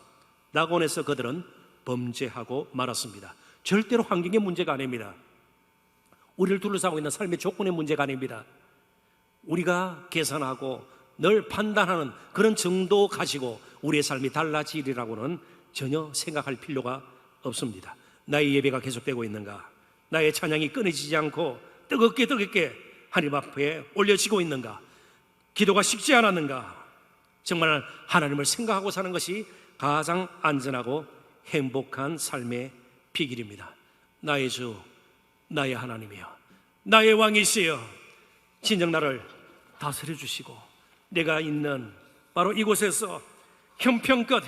낙원에서 그들은 범죄하고 말았습니다. 절대로 환경의 문제가 아닙니다. 우리를 둘러싸고 있는 삶의 조건의 문제가 아닙니다. 우리가 계산하고 늘 판단하는 그런 정도 가지고 우리의 삶이 달라지리라고는 전혀 생각할 필요가 없습니다. 나의 예배가 계속되고 있는가? 나의 찬양이 끊어지지 않고 뜨겁게 하나님 앞에 올려지고 있는가? 기도가 식지 않았는가? 정말 하나님을 생각하고 사는 것이 가장 안전하고 행복한 삶의 비결입니다. 나의 주, 나의 하나님이여, 나의 왕이시여, 진정 나를 다스려 주시고 내가 있는 바로 이곳에서 형편껏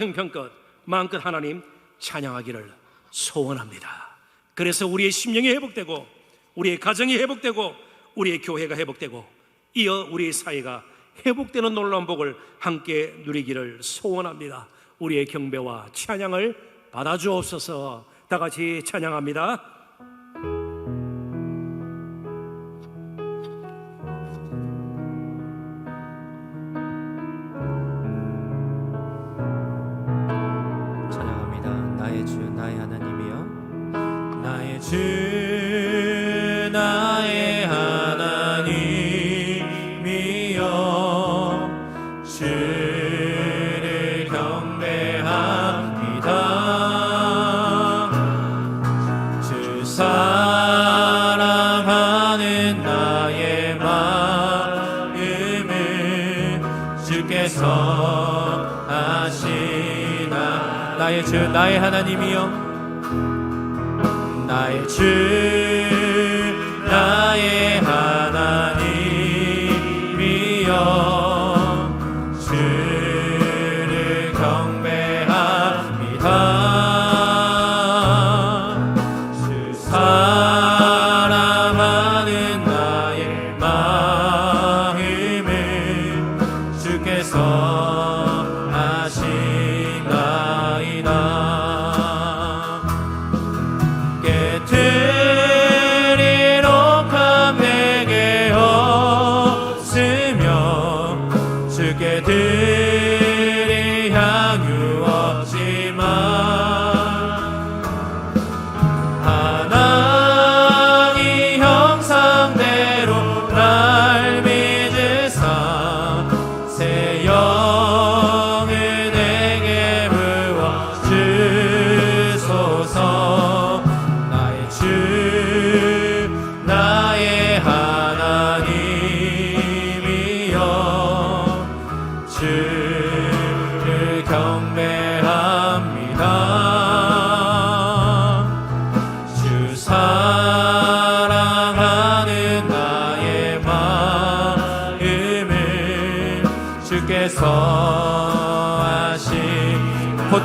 마음껏 하나님 찬양하기를 소원합니다. 그래서 우리의 심령이 회복되고 우리의 가정이 회복되고 우리의 교회가 회복되고 이어 우리의 사회가 회복되는 놀라운 복을 함께 누리기를 소원합니다. 우리의 경배와 찬양을 받아주옵소서. 다 같이 찬양합니다.
찬양합니다. 나의 주 나의 하나님이여, 나의 주 나의 하나님이여, 주를 경배합니다. 주 사랑하는 나의 마음을 주께서 하시나. 나의 주 나의 하나님이여, 나의 주 나의 하나님이여, 주를 경배합니다. 주 사랑하는 나의 마음을 주께서 하시나이다. 깨끗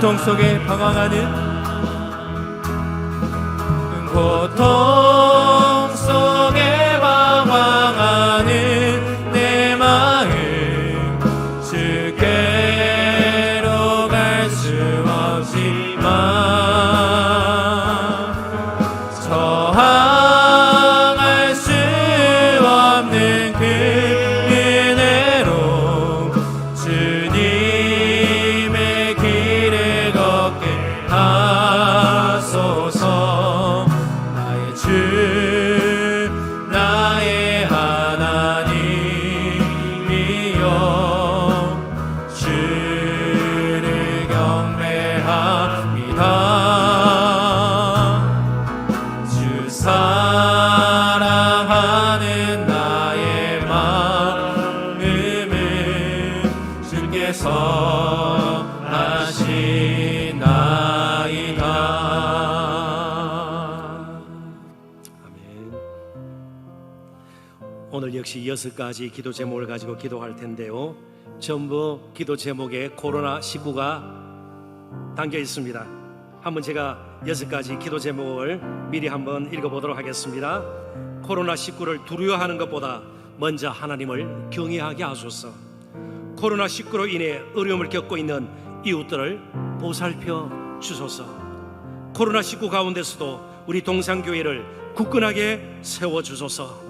고통 속에 방황하는 고통 속에 방황하는 내 마음 주께로 갈 수 없지만 저항할 수 없는 그 은혜로 주님의 길을 걷게 하소서. 나의 주 나의 하나님이여 주를 경배합니다. 주 사랑하는 나의 마음은 주께서 하시나이다.
아멘. 오늘 역시 6가지 기도 제목을 가지고 기도할 텐데요, 전부 기도 제목에 코로나19가 담겨 있습니다. 한번 제가 6가지 기도 제목을 미리 한번 읽어보도록 하겠습니다. 코로나19를 두려워하는 것보다 먼저 하나님을 경외하게 하소서. 코로나19로 인해 어려움을 겪고 있는 이웃들을 보살펴 주소서. 코로나19 가운데서도 우리 동산교회를 굳건하게 세워주소서.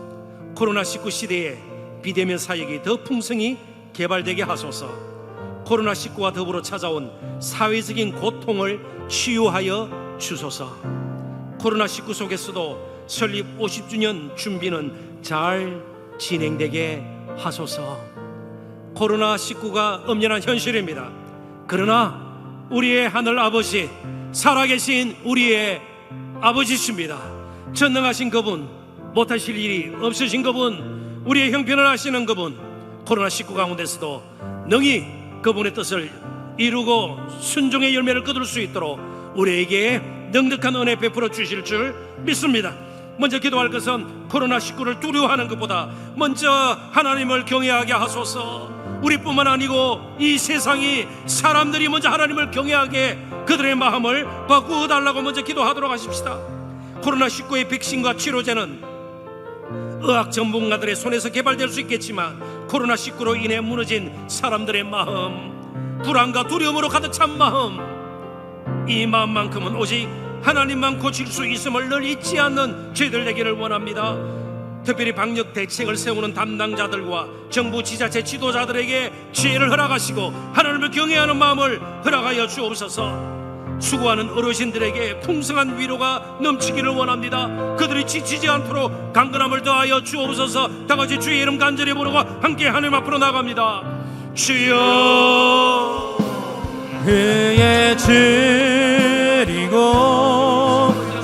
코로나19 시대에 비대면 사역이 더 풍성히 개발되게 하소서. 코로나19와 더불어 찾아온 사회적인 고통을 치유하여 주소서. 코로나19 속에서도 설립 50주년 준비는 잘 진행되게 하소서. 코로나19가 엄연한 현실입니다. 그러나 우리의 하늘 아버지, 살아계신 우리의 아버지십니다. 전능하신 그분, 못하실 일이 없으신 그분, 우리의 형편을 아시는 그분, 코로나19 가운데서도 능히 그분의 뜻을 이루고 순종의 열매를 거둘 수 있도록 우리에게 넉넉한 은혜 베풀어 주실 줄 믿습니다. 먼저 기도할 것은 코로나19를 두려워하는 것보다 먼저 하나님을 경외하게 하소서. 우리뿐만 아니고 이 세상이, 사람들이 먼저 하나님을 경외하게 그들의 마음을 바꾸어 달라고 먼저 기도하도록 하십시다. 코로나19의 백신과 치료제는 의학 전문가들의 손에서 개발될 수 있겠지만 코로나19로 인해 무너진 사람들의 마음, 불안과 두려움으로 가득 찬 마음, 이 마음만큼은 오직 하나님만 고칠 수 있음을 늘 잊지 않는 저희들 되기를 원합니다. 특별히 방역 대책을 세우는 담당자들과 정부 지자체 지도자들에게 지혜를 허락하시고 하나님을 경외하는 마음을 허락하여 주옵소서. 수고하는 어르신들에게 풍성한 위로가 넘치기를 원합니다. 그들이 지치지 않도록 강건함을 더하여 주옵소서. 다같이 주의 이름 간절히 부르고 함께 하나님 앞으로 나갑니다. 주여,
그의 줄이고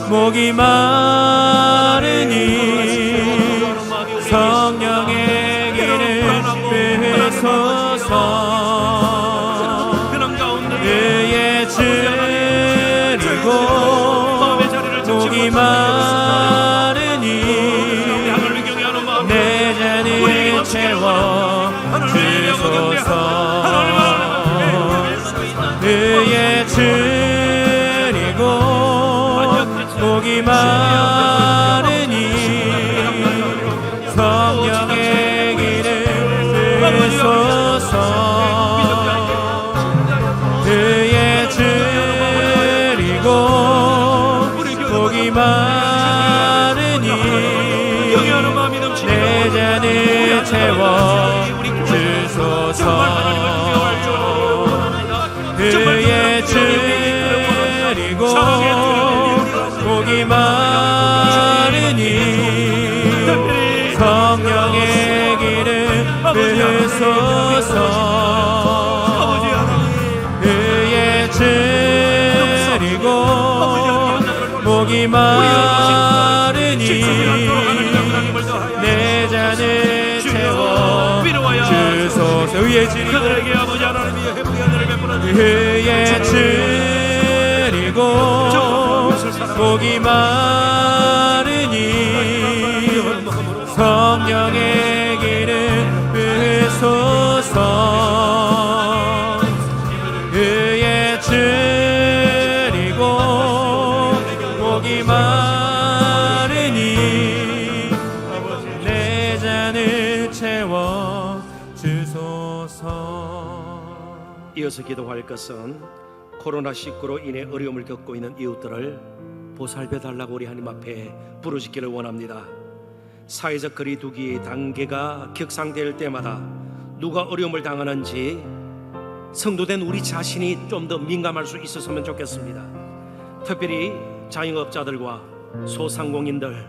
목이 마르니 성령의 길을 펴소서. 그의 줄이고 목이 마르니 내 잔을 채워 주소서. 그의 줄이고 목이 마르니 성령의 길을 펴소서. 그의 줄이고 목이 마르니 내 잔을 채워 주소서. 그의 줄이고 목이 마르니 성령의 길을 펴소서. 그의 줄이고 목이 마르니 내 잔을 채워 주소서. 의의 줄이고 그의 줄이고 목이 마르니 성령의 길을 펴소서. 그의 줄 목이 마르니 내 잔을 채워 주소서.
이어서 기도할 것은 코로나19로 인해 어려움을 겪고 있는 이웃들을 보살펴 달라고 우리 하나님 앞에 부르짖기를 원합니다. 사회적 거리두기 단계가 격상될 때마다 누가 어려움을 당하는지 성도된 우리 자신이 좀 더 민감할 수 있었으면 좋겠습니다. 특별히 자영업자들과 소상공인들,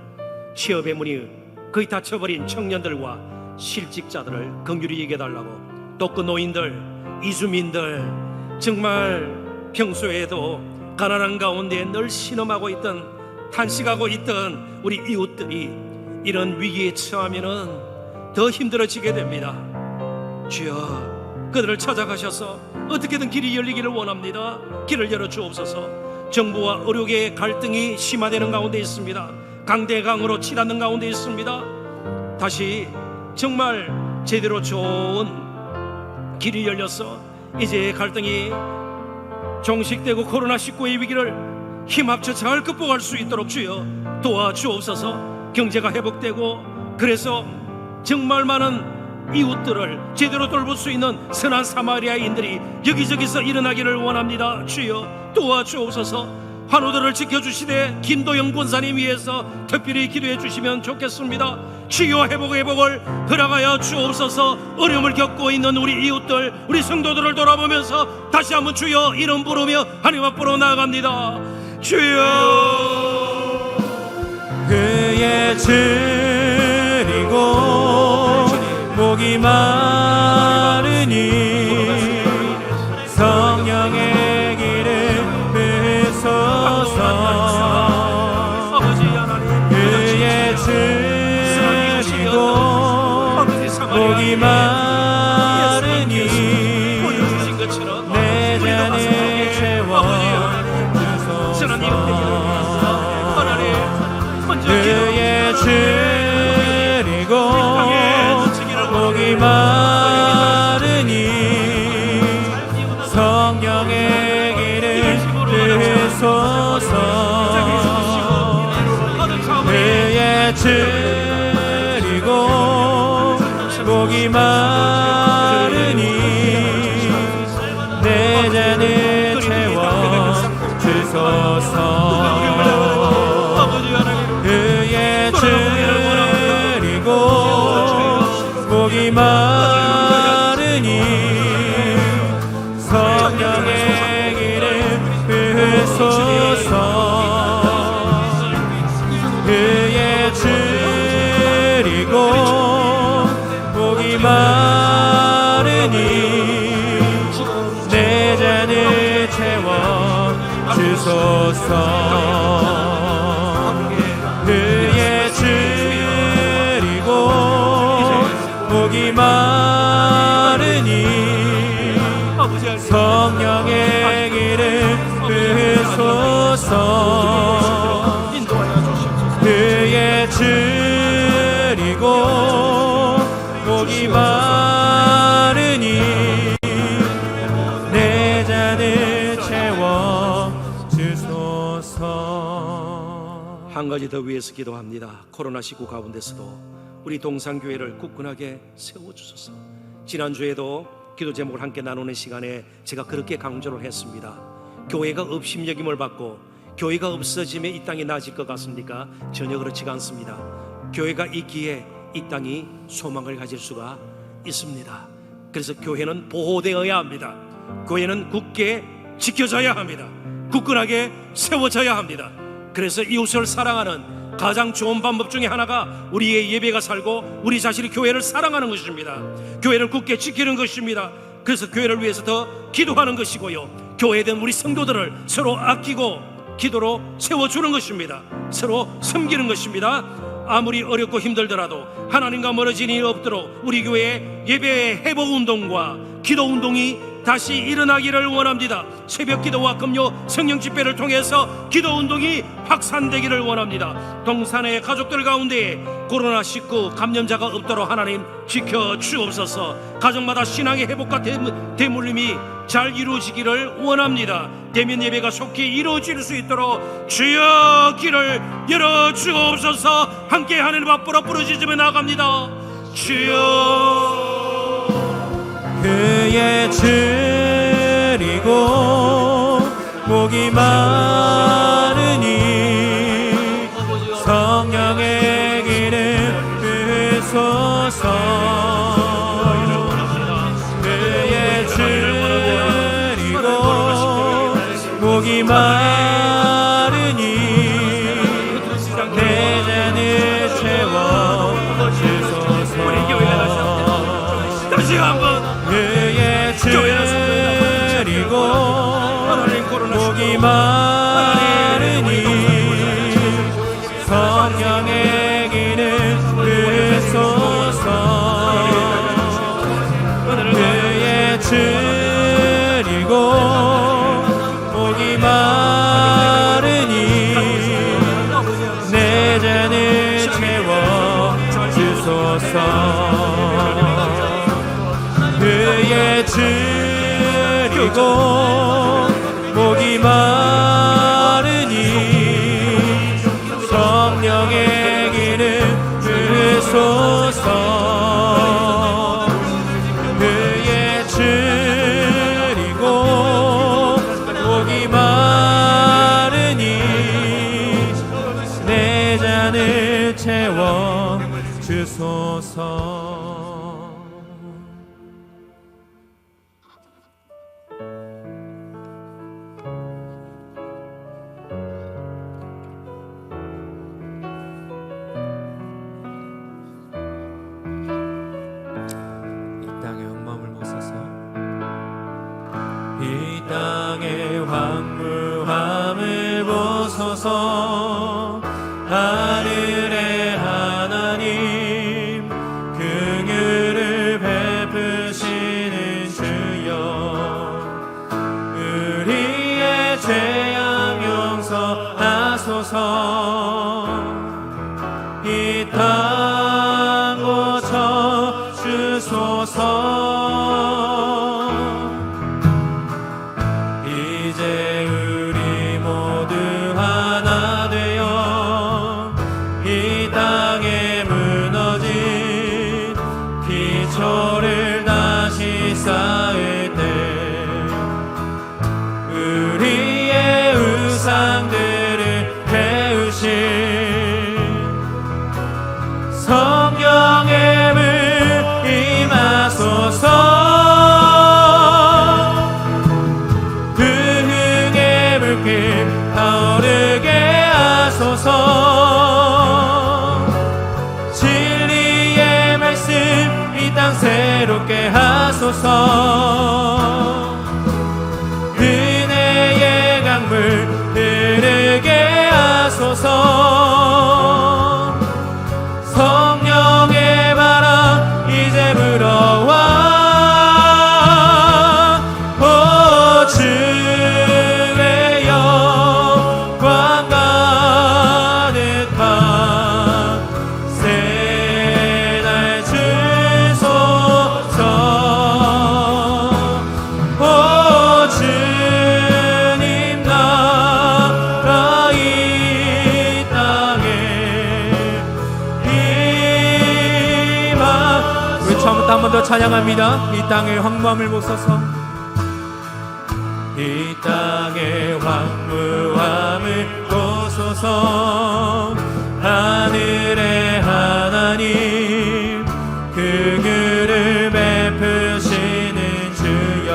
취업의 문이 거의 닫혀버린 청년들과 실직자들을 긍휼히 여겨달라고, 또 그 노인들, 이주민들, 정말 평소에도 가난한 가운데 늘 신음하고 있던, 탄식하고 있던 우리 이웃들이 이런 위기에 처하면은 더 힘들어지게 됩니다. 주여, 그들을 찾아가셔서 어떻게든 길이 열리기를 원합니다. 길을 열어 주옵소서. 정부와 의료계의 갈등이 심화되는 가운데 있습니다. 강대강으로 치닫는 가운데 있습니다. 다시 정말 제대로 좋은 길이 열려서 이제 갈등이 종식되고 코로나19의 위기를 힘합쳐 잘 극복할 수 있도록 주여 도와주옵소서. 경제가 회복되고 그래서 정말 많은 이웃들을 제대로 돌볼 수 있는 선한 사마리아인들이 여기저기서 일어나기를 원합니다. 주여 도와주옵소서. 환우들을 지켜주시되 김도영 권사님 위해서 특별히 기도해 주시면 좋겠습니다. 주여 회복을 허락하여 주옵소서. 어려움을 겪고 있는 우리 이웃들, 우리 성도들을 돌아보면서 다시 한번 주여 이름 부르며 하나님 앞으로 나아갑니다. 주여,
그의 줄이고 목이 마르니 성령의 길을 비소서. 그의 줄이고 목이 마르니 내 잔을 채워 주소서. 그의 줄이고 목이 마르니 성령의 길을 비소서. 그의 줄이고 목이 마르니 내 잔을 채워 주소서. 그의 줄이고 목이 마르니 성령의 길을 비소서. 그의 줄이고 목이 마르니 내 잔을 채워 주소서. 그의 줄이고 목이 마르니 성령의 길을 비소서. 그의 줄이고 목이 마르니 내 잔을 채워 주소서.
한 가지 더 위해서 기도합니다. 코로나19 가운데서도 우리 동산교회를 굳건하게 세워주소서. 지난주에도 기도 제목을 함께 나누는 시간에 제가 그렇게 강조를 했습니다. 교회가 업심여김을 받고 교회가 없어지면 이 땅이 나아질 것 같습니까? 전혀 그렇지가 않습니다. 교회가 있기에 이 땅이 소망을 가질 수가 있습니다. 그래서 교회는 보호되어야 합니다. 교회는 굳게 지켜져야 합니다. 굳건하게 세워져야 합니다. 그래서 이웃을 사랑하는 가장 좋은 방법 중에 하나가 우리의 예배가 살고 우리 자신이 교회를 사랑하는 것입니다. 교회를 굳게 지키는 것입니다. 그래서 교회를 위해서 더 기도하는 것이고요, 교회에 된 우리 성도들을 서로 아끼고 기도로 세워주는 것입니다. 서로 섬기는 것입니다. 아무리 어렵고 힘들더라도 하나님과 멀어진 일이 없도록 우리 교회의 예배의 회복운동과 기도운동이 다시 일어나기를 원합니다. 새벽 기도와 금요 성령 집회를 통해서 기도 운동이 확산되기를 원합니다. 동산의 가족들 가운데 코로나19 감염자가 없도록 하나님 지켜 주옵소서. 가정마다 신앙의 회복과 대물림이 잘 이루어지기를 원합니다. 대면 예배가 속히 이루어질 수 있도록 주여 길을 열어 주옵소서. 함께 하나님 앞으로 부르짖으며 나갑니다. 주여.
그의 줄이고 목이 마르니 성령의 기름 부으소서. 그의 줄이고 목이 마르니 내 잔을 채워 주소서.
다시 한번
그의 줄이고 목이 마르니 성령의 기름 부으소서. 그의 줄이고 목이 마르니 내 잔을 채워 주소서. 그의 줄이고 목이 마르니 성령의 기름 부으소서. 그의 줄이고 목이 마르니 내 잔을 채워 주소서. 이 땅의 황무함을 보소서. 하늘의 하나님 긍휼을 베푸시는 주여 우리의 죄악 용서하소서. 이 땅 고쳐 주소서. 이제 우리 모두 하나 되어 이 땅에 무너진 기초를 다시 쌓을 때 우리의 우상들을 태우신 성령의 물 임하소서. 타오르게 하소서. 진리의 말씀 이 땅 새롭게 하소서. 은혜의 강물 흐르게 하소서. 성령의 바람 이제 불어와 한 번 더 찬양합니다. 이 땅의 황무함을 보소서. 이 땅의 황무함을 보소서. 하늘의 하나님 긍휼을 베푸시는 주여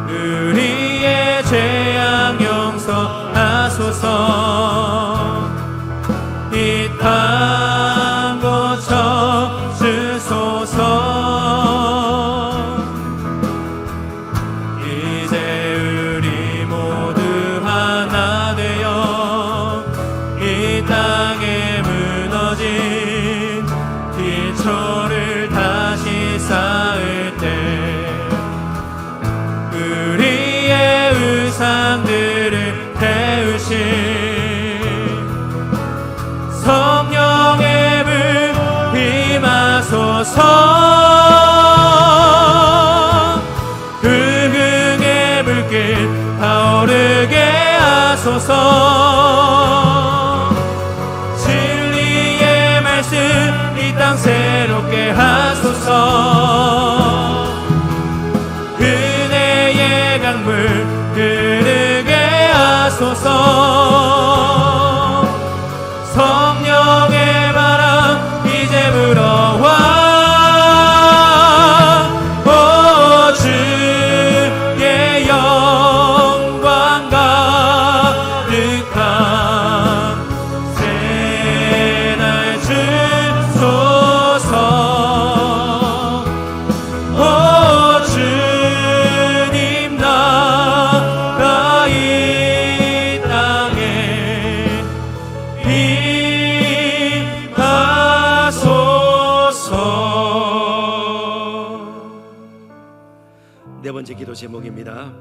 우리의 죄악 용서하소서. 이 땅 고쳐 주소서. 이제 우리 모두 하나 되어 이 땅에 무너진 기초를 다시 쌓을 때 하소서. 흥흥의 불길 타오르게 하소서. 진리의 말씀 이 땅 새롭게 하소서. 은혜의 강물 흐르게 하소서. 성령의 바람 이제 불어와. 오 주의 영광 가득한 새날 주소서. 오 주님 나라 이 땅에 임하소서.
네 번째 기도 제목입니다.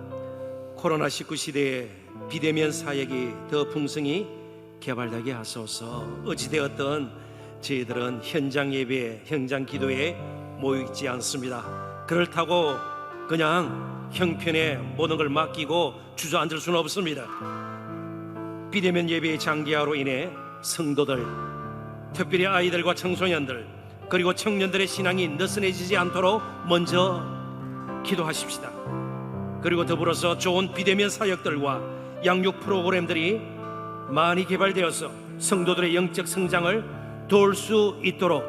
코로나19 시대에 비대면 사역이 더 풍성히 개발되게 하소서. 어찌되었든 저희들은 현장 예배, 현장 기도에 모이지 않습니다. 그렇다고 그냥 형편에 모든 걸 맡기고 주저앉을 수는 없습니다. 비대면 예배의 장기화로 인해 성도들, 특별히 아이들과 청소년들, 그리고 청년들의 신앙이 느슨해지지 않도록 먼저 기도하십시다. 그리고 더불어서 좋은 비대면 사역들과 양육 프로그램들이 많이 개발되어서 성도들의 영적 성장을 도울 수 있도록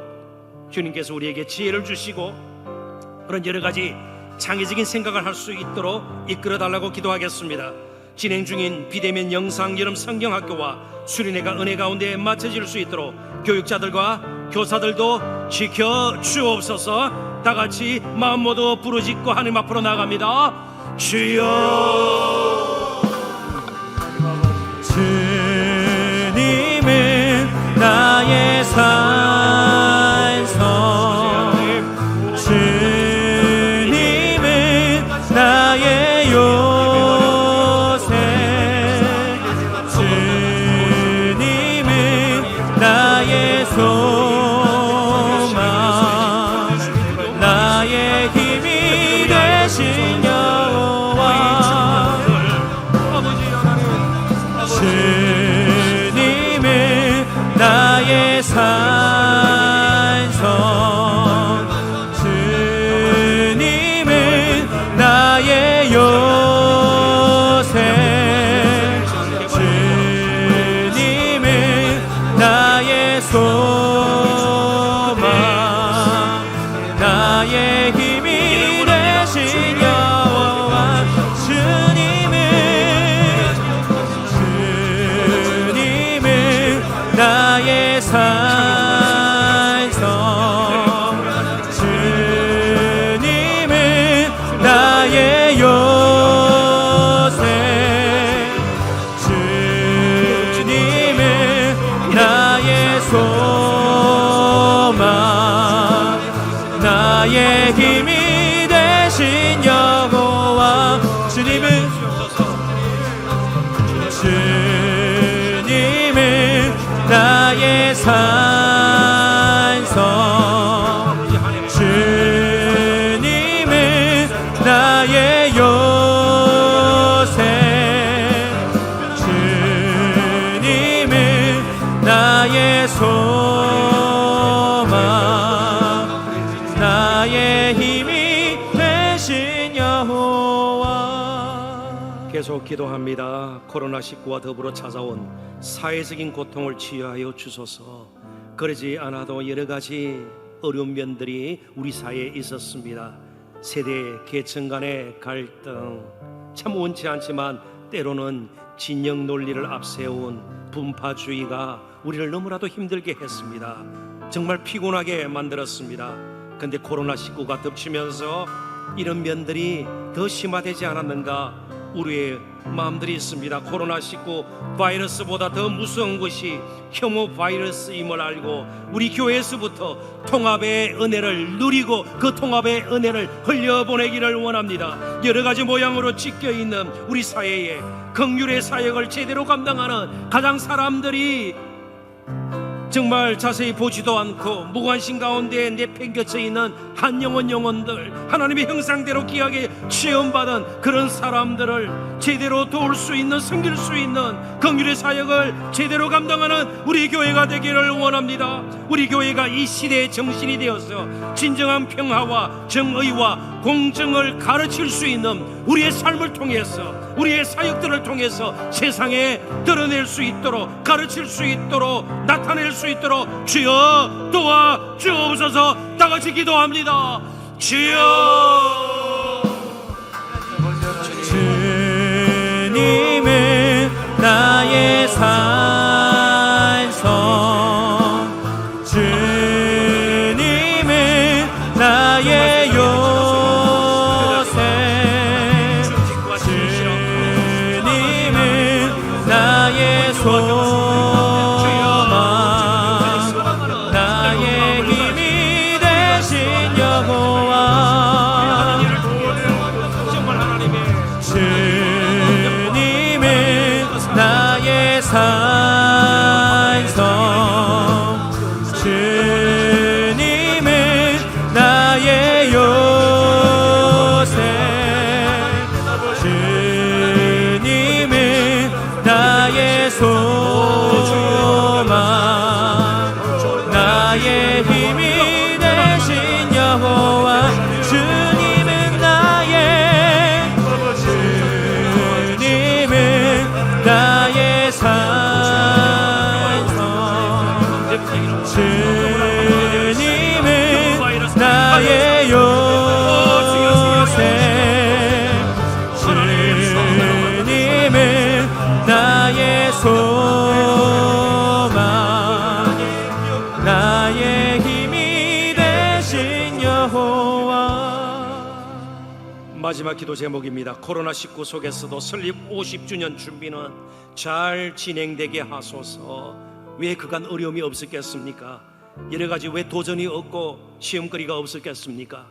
주님께서 우리에게 지혜를 주시고 그런 여러 가지 창의적인 생각을 할 수 있도록 이끌어 달라고 기도하겠습니다. 진행 중인 비대면 영상 여름 성경학교와 수련회가 은혜 가운데 맞춰질 수 있도록 교육자들과 교사들도 지켜 주옵소서. 다 같이 마음 모두 부르짖고 하나님 앞으로 나갑니다. 주여.
주님은 나의 산성, 주님은 나의 요새, 주님은 나의 소망, 나의 힘이 되신 여호와. 주님은 나의 산성, 주님은 나의 요새, 주님은 나의 소망, 나의 힘이 되신 여호와. 주님은 나의 산성, 주님은 나의 요새, 주님은 나의 소망, 나의 힘이 되신 여호와. 주님은 나의 산성, 주님은 나의 요새, 주님은 나의 소망, 나의 힘이 되신 여호와.
계속 기도합니다. 코로나19와 더불어 찾아온 사회적인 고통을 치유하여 주소서. 그러지 않아도 여러 가지 어려운 면들이 우리 사회에 있었습니다. 세대, 계층 간의 갈등, 참 원치 않지만 때로는 진영 논리를 앞세운 분파주의가 우리를 너무나도 힘들게 했습니다. 정말 피곤하게 만들었습니다. 근데 코로나19가 덮치면서 이런 면들이 더 심화되지 않았는가 우리의 마음들이 있습니다. 코로나19 바이러스보다 더 무서운 것이 혐오 바이러스임을 알고 우리 교회에서부터 통합의 은혜를 누리고 그 통합의 은혜를 흘려보내기를 원합니다. 여러 가지 모양으로 찢겨있는 우리 사회에 긍휼의 사역을 제대로 감당하는 가장 사람들이 정말 자세히 보지도 않고 무관심 가운데 내팽겨쳐 있는 한 영혼들, 하나님의 형상대로 귀하게 취험받은 그런 사람들을 제대로 도울 수 있는, 섬길 수 있는 긍휼의 사역을 제대로 감당하는 우리 교회가 되기를 원합니다. 우리 교회가 이 시대의 정신이 되어서 진정한 평화와 정의와 공정을 가르칠 수 있는 우리의 삶을 통해서, 우리의 사역들을 통해서 세상에 드러낼 수 있도록, 가르칠 수 있도록, 나타낼 수 있도록 주여 도와 주옵소서. 다 같이 기도합니다. 주여.
주님은 나의 산성, 주님은 나의 요새, 주님은 나의 소망, 나의 힘이 되신 여호와. 주님은 나의 산성, 주님은 나의 요새, 주님은 나의 소망, 나의 힘이 되신 여호와. 주님은 나의 산성, 주님은 나의 요새, 주님은 나의 소망, 나의 힘이 되신 여호와.
마지막 기도 제목입니다. 코로나19 속에서도 설립 50주년 준비는 잘 진행되게 하소서. 왜 그간 어려움이 없었겠습니까? 여러 가지 왜 도전이 없고 시험거리가 없었겠습니까?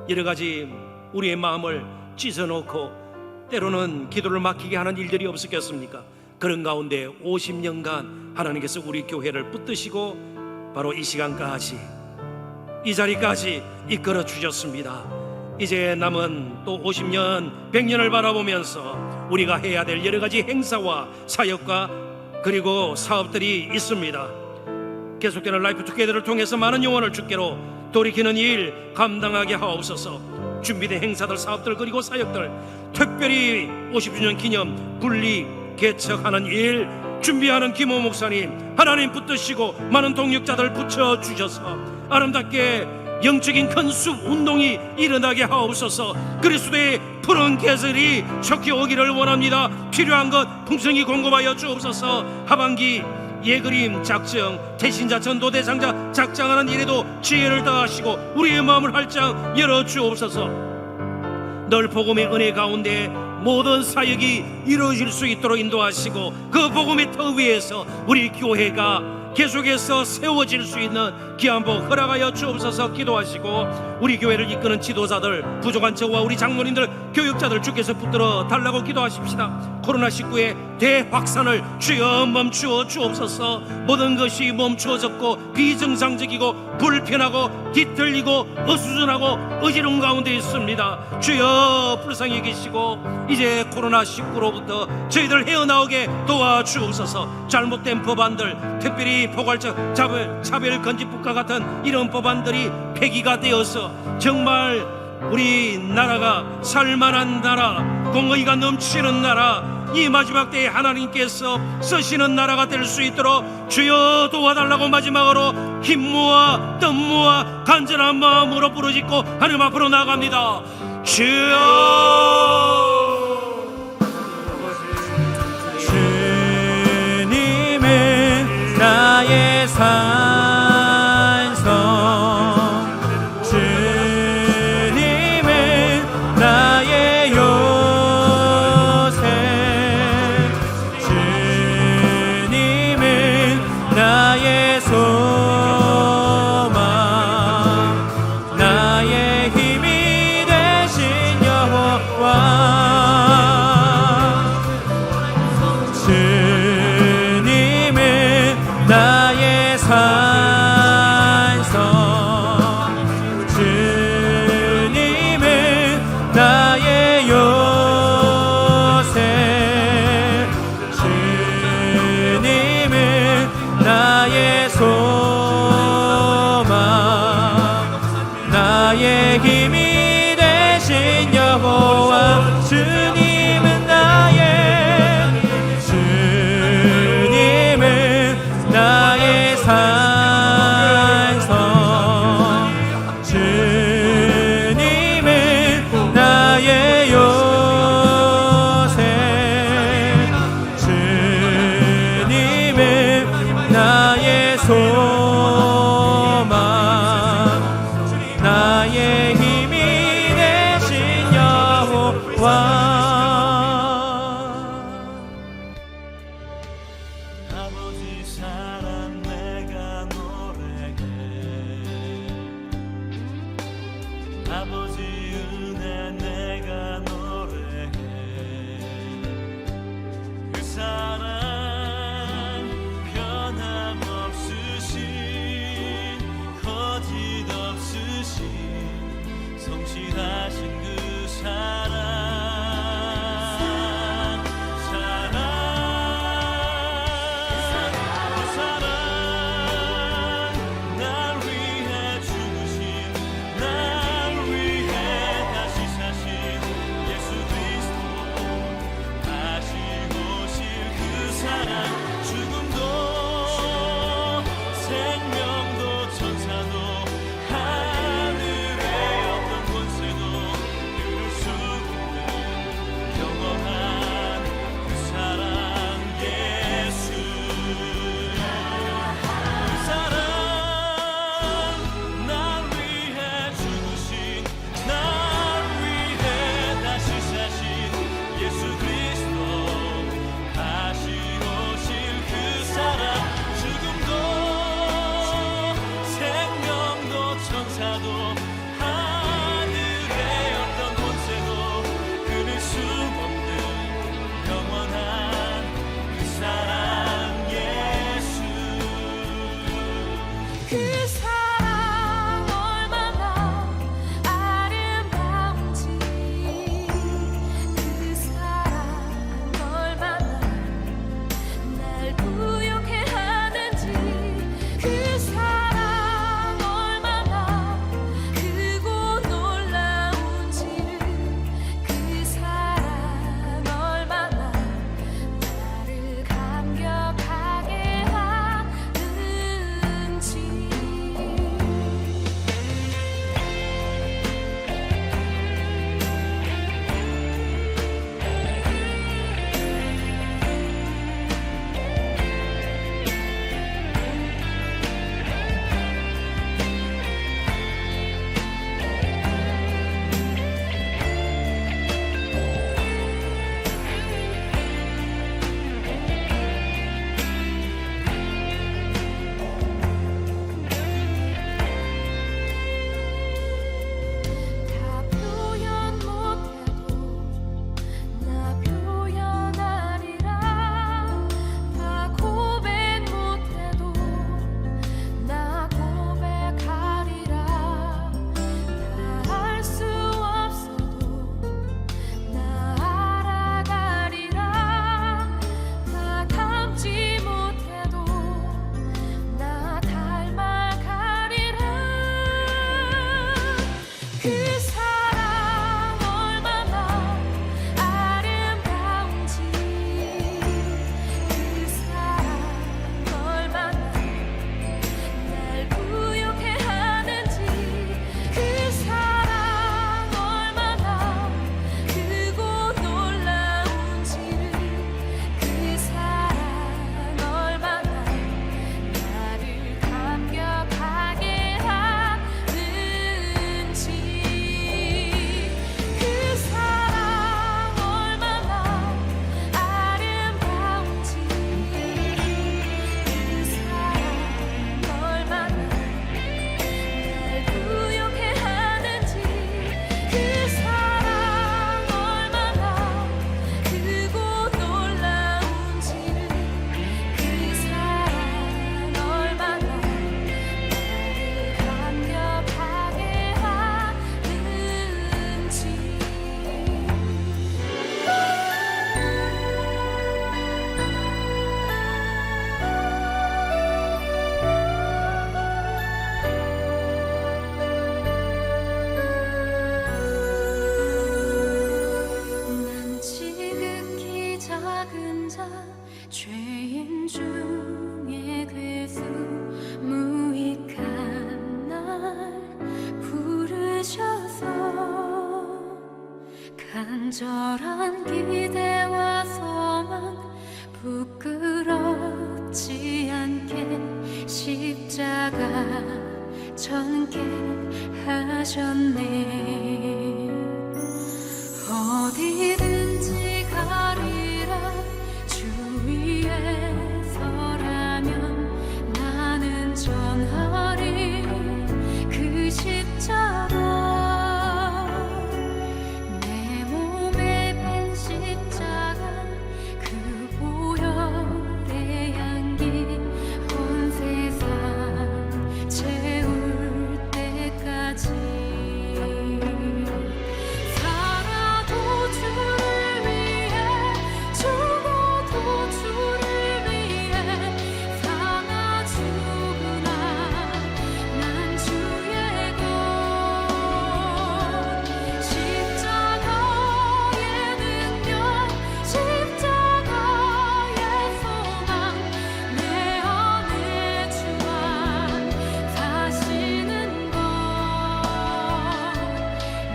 여러 가지 우리의 마음을 찢어놓고 때로는 기도를 막히게 하는 일들이 없었겠습니까? 그런 가운데 50년간 하나님께서 우리 교회를 붙드시고 바로 이 시간까지, 이 자리까지 이끌어 주셨습니다. 이제 남은 또 50년, 100년을 바라보면서 우리가 해야 될 여러 가지 행사와 사역과 그리고 사업들이 있습니다. 계속되는 라이프 투게더를 통해서 많은 영혼을 주께로 돌이키는 일 감당하게 하옵소서. 준비된 행사들, 사업들 그리고 사역들, 특별히 50주년 기념 분리 개척하는 일 준비하는 김호 목사님 하나님 붙드시고 많은 동역자들 붙여주셔서 아름답게 영적인 큰 숲 운동이 일어나게 하옵소서. 그리스도의 푸른 계절이 속히 오기를 원합니다. 필요한 것 풍성히 공급하여 주옵소서. 하반기 예그림 작정, 대신자 전도 대상자 작정하는 일에도 지혜를 더하시고 우리의 마음을 활짝 열어 주옵소서. 늘 복음의 은혜 가운데 모든 사역이 이루어질 수 있도록 인도하시고 그 복음의 터 위에서 우리 교회가 계속해서 세워질 수 있는 귀한 복 허락하여 주옵소서. 기도하시고 우리 교회를 이끄는 지도자들, 부족한 저와 우리 장로님들, 교육자들 주께서 붙들어 달라고 기도하십시다. 코로나19의 대확산을 주여 멈추어 주옵소서. 모든 것이 멈추어졌고 비정상적이고 불편하고 뒤틀리고 어수선하고 어지러운 가운데 있습니다. 주여 불쌍히 계시고 이제 코로나19로부터 저희들 헤어나오게 도와주옵소서. 잘못된 법안들, 특별히 포괄적 차별금지법과 같은 이런 법안들이 폐기가 되어서 정말 우리나라가 살만한 나라, 공의가 넘치는 나라, 이 마지막 때에 하나님께서 쓰시는 나라가 될 수 있도록 주여 도와달라고 마지막으로 힘 모아 뜻 모아 간절한 마음으로 부르짖고 하나님 앞으로 나아갑니다. 주여.
주님은 나의 산성, 주님은 나의 요새, 주님은 나의 소망, 나의 힘이 되신 여호와. 나의 힘이 되신 여호와 주님은 나의 산성 주님은 나의 요새 주님은 나의 소망 나의 힘이 되신 여호와
아버지 사랑 내가 노래해 아버지 은혜 내가 노래해 그 사랑 변함없으신 거짓없으신 성실하신 그 사랑 날 위해 죽으신 날 위해
중에 괴수 무익한 날 부르셔서 간절한 기대와 소망 부끄럽지 않게 십자가 전개하셨네. 어디든지 가리라 주 위에 서라면 나는 전하리 그 십자가. 내 몸에 밴 십자가 그 보혈의 향기 온 세상 채울 때까지 살아도 주를 위해 죽어도 주를 위해 살아 죽으나 난 주의 것. 십자가의 능력 십자가의 소망 내 안에 주만 사시는 것.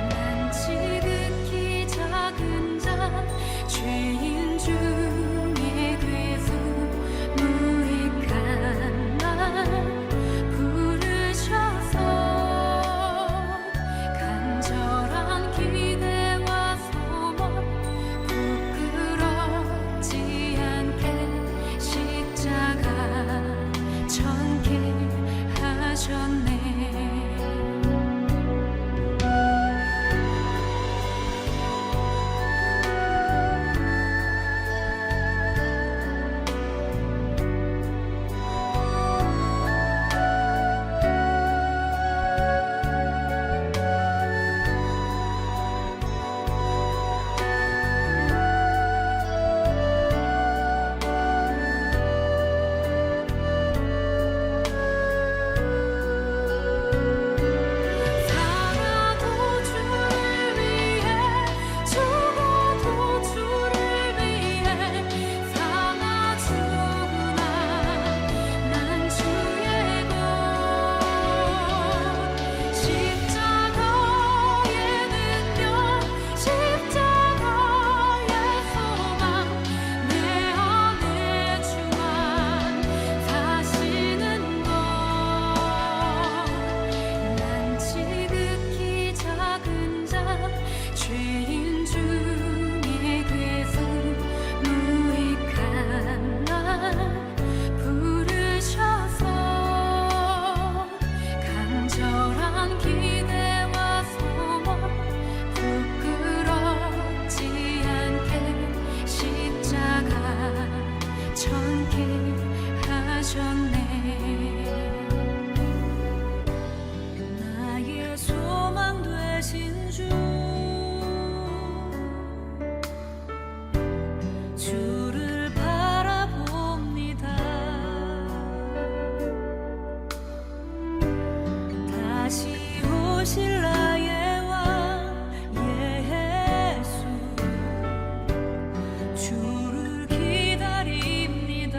난 지극히 작은 자 죄인 중에 괴수 무익한 날 부르셔서 간절한 기대와 소망 부끄럽지 않게 십자가 전개하셨네. 살아도 주를 위해 죽어도 주를 위해 살아 죽으나 난 주의 것. 십자가의 능력 십자가의 소망 내 안에 주만 사시는 것. 난 지극히 작은 자 죄인 중에 괴수 무익한 날 부르셔서 간절한 기대와 소망 부끄럽지 않게 십자가 전개하셨네. 나의 소망 되신 주 주를 바라봅니다. 다시 오실 나의 왕 예수 주를 기다립니다.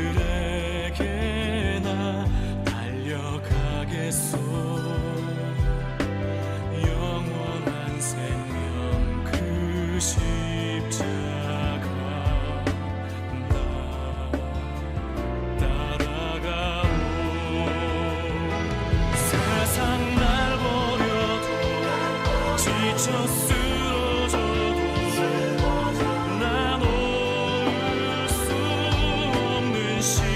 그들에게 나 달려가겠소. 영원한 생명 그 십자가 나 따라가오. 세상 날 버려도 지쳐 쓰러져도 난 놓을 수 없는 신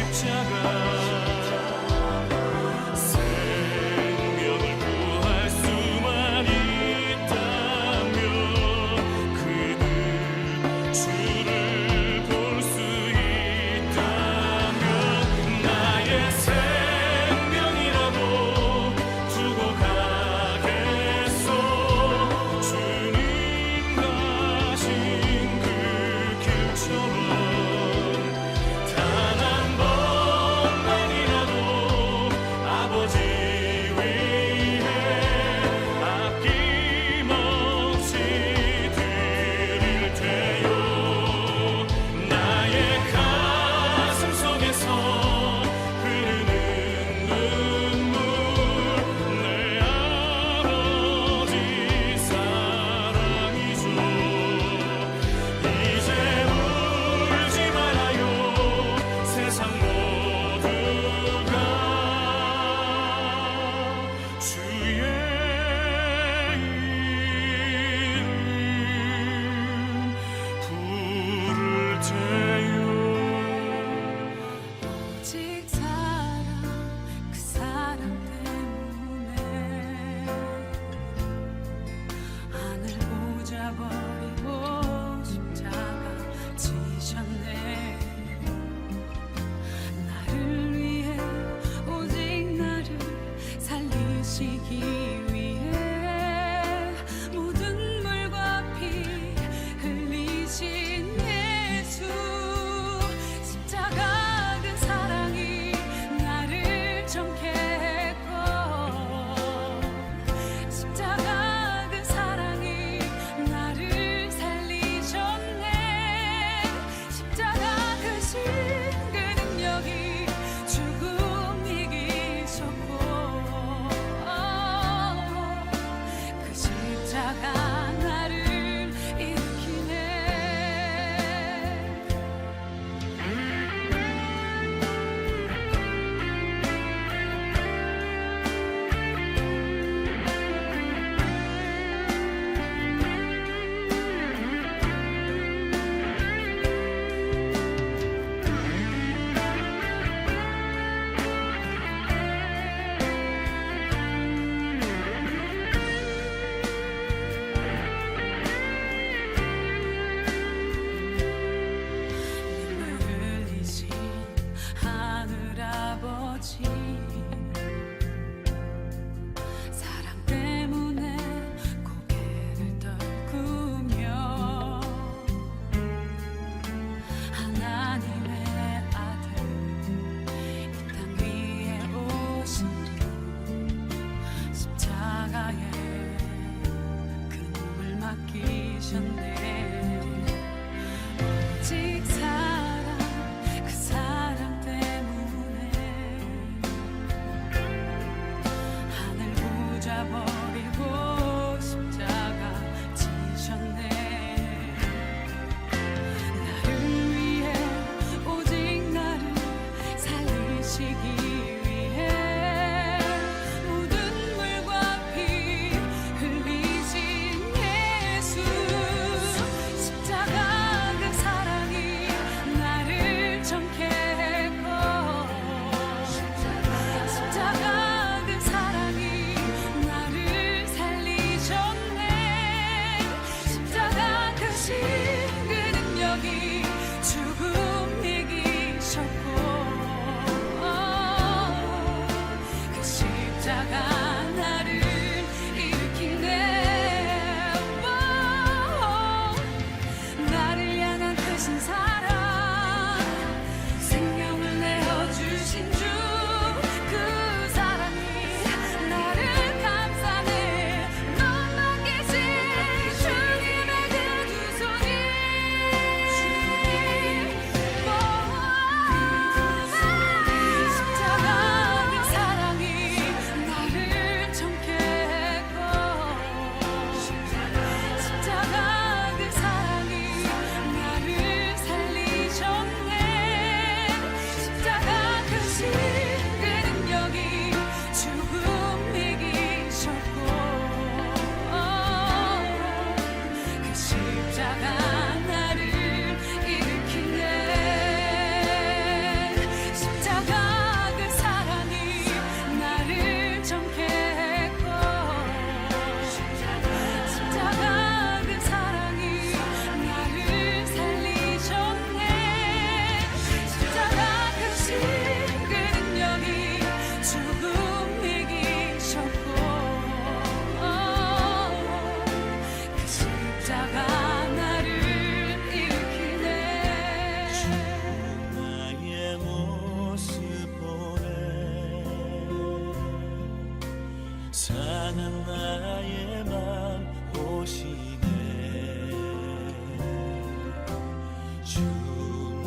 주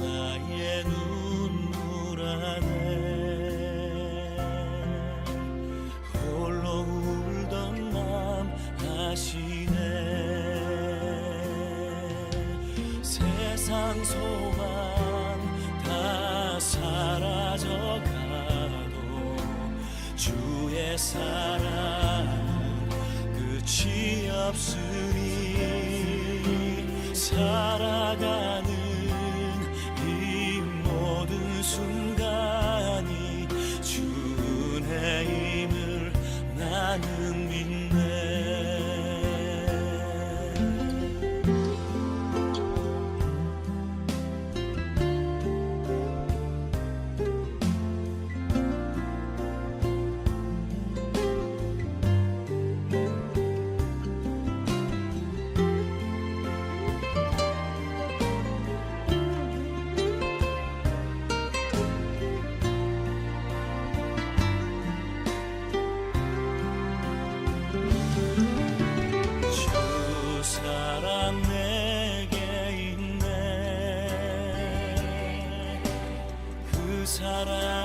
나의 눈물 안에 홀로 울던 맘 아시네. 세상 소망 다 사라져가도 주의 사랑은 끝이 없으니 살아가는 이 모든 순간이 주 은혜임을 나는 믿네. 주 사랑 내게 있네. 그 사랑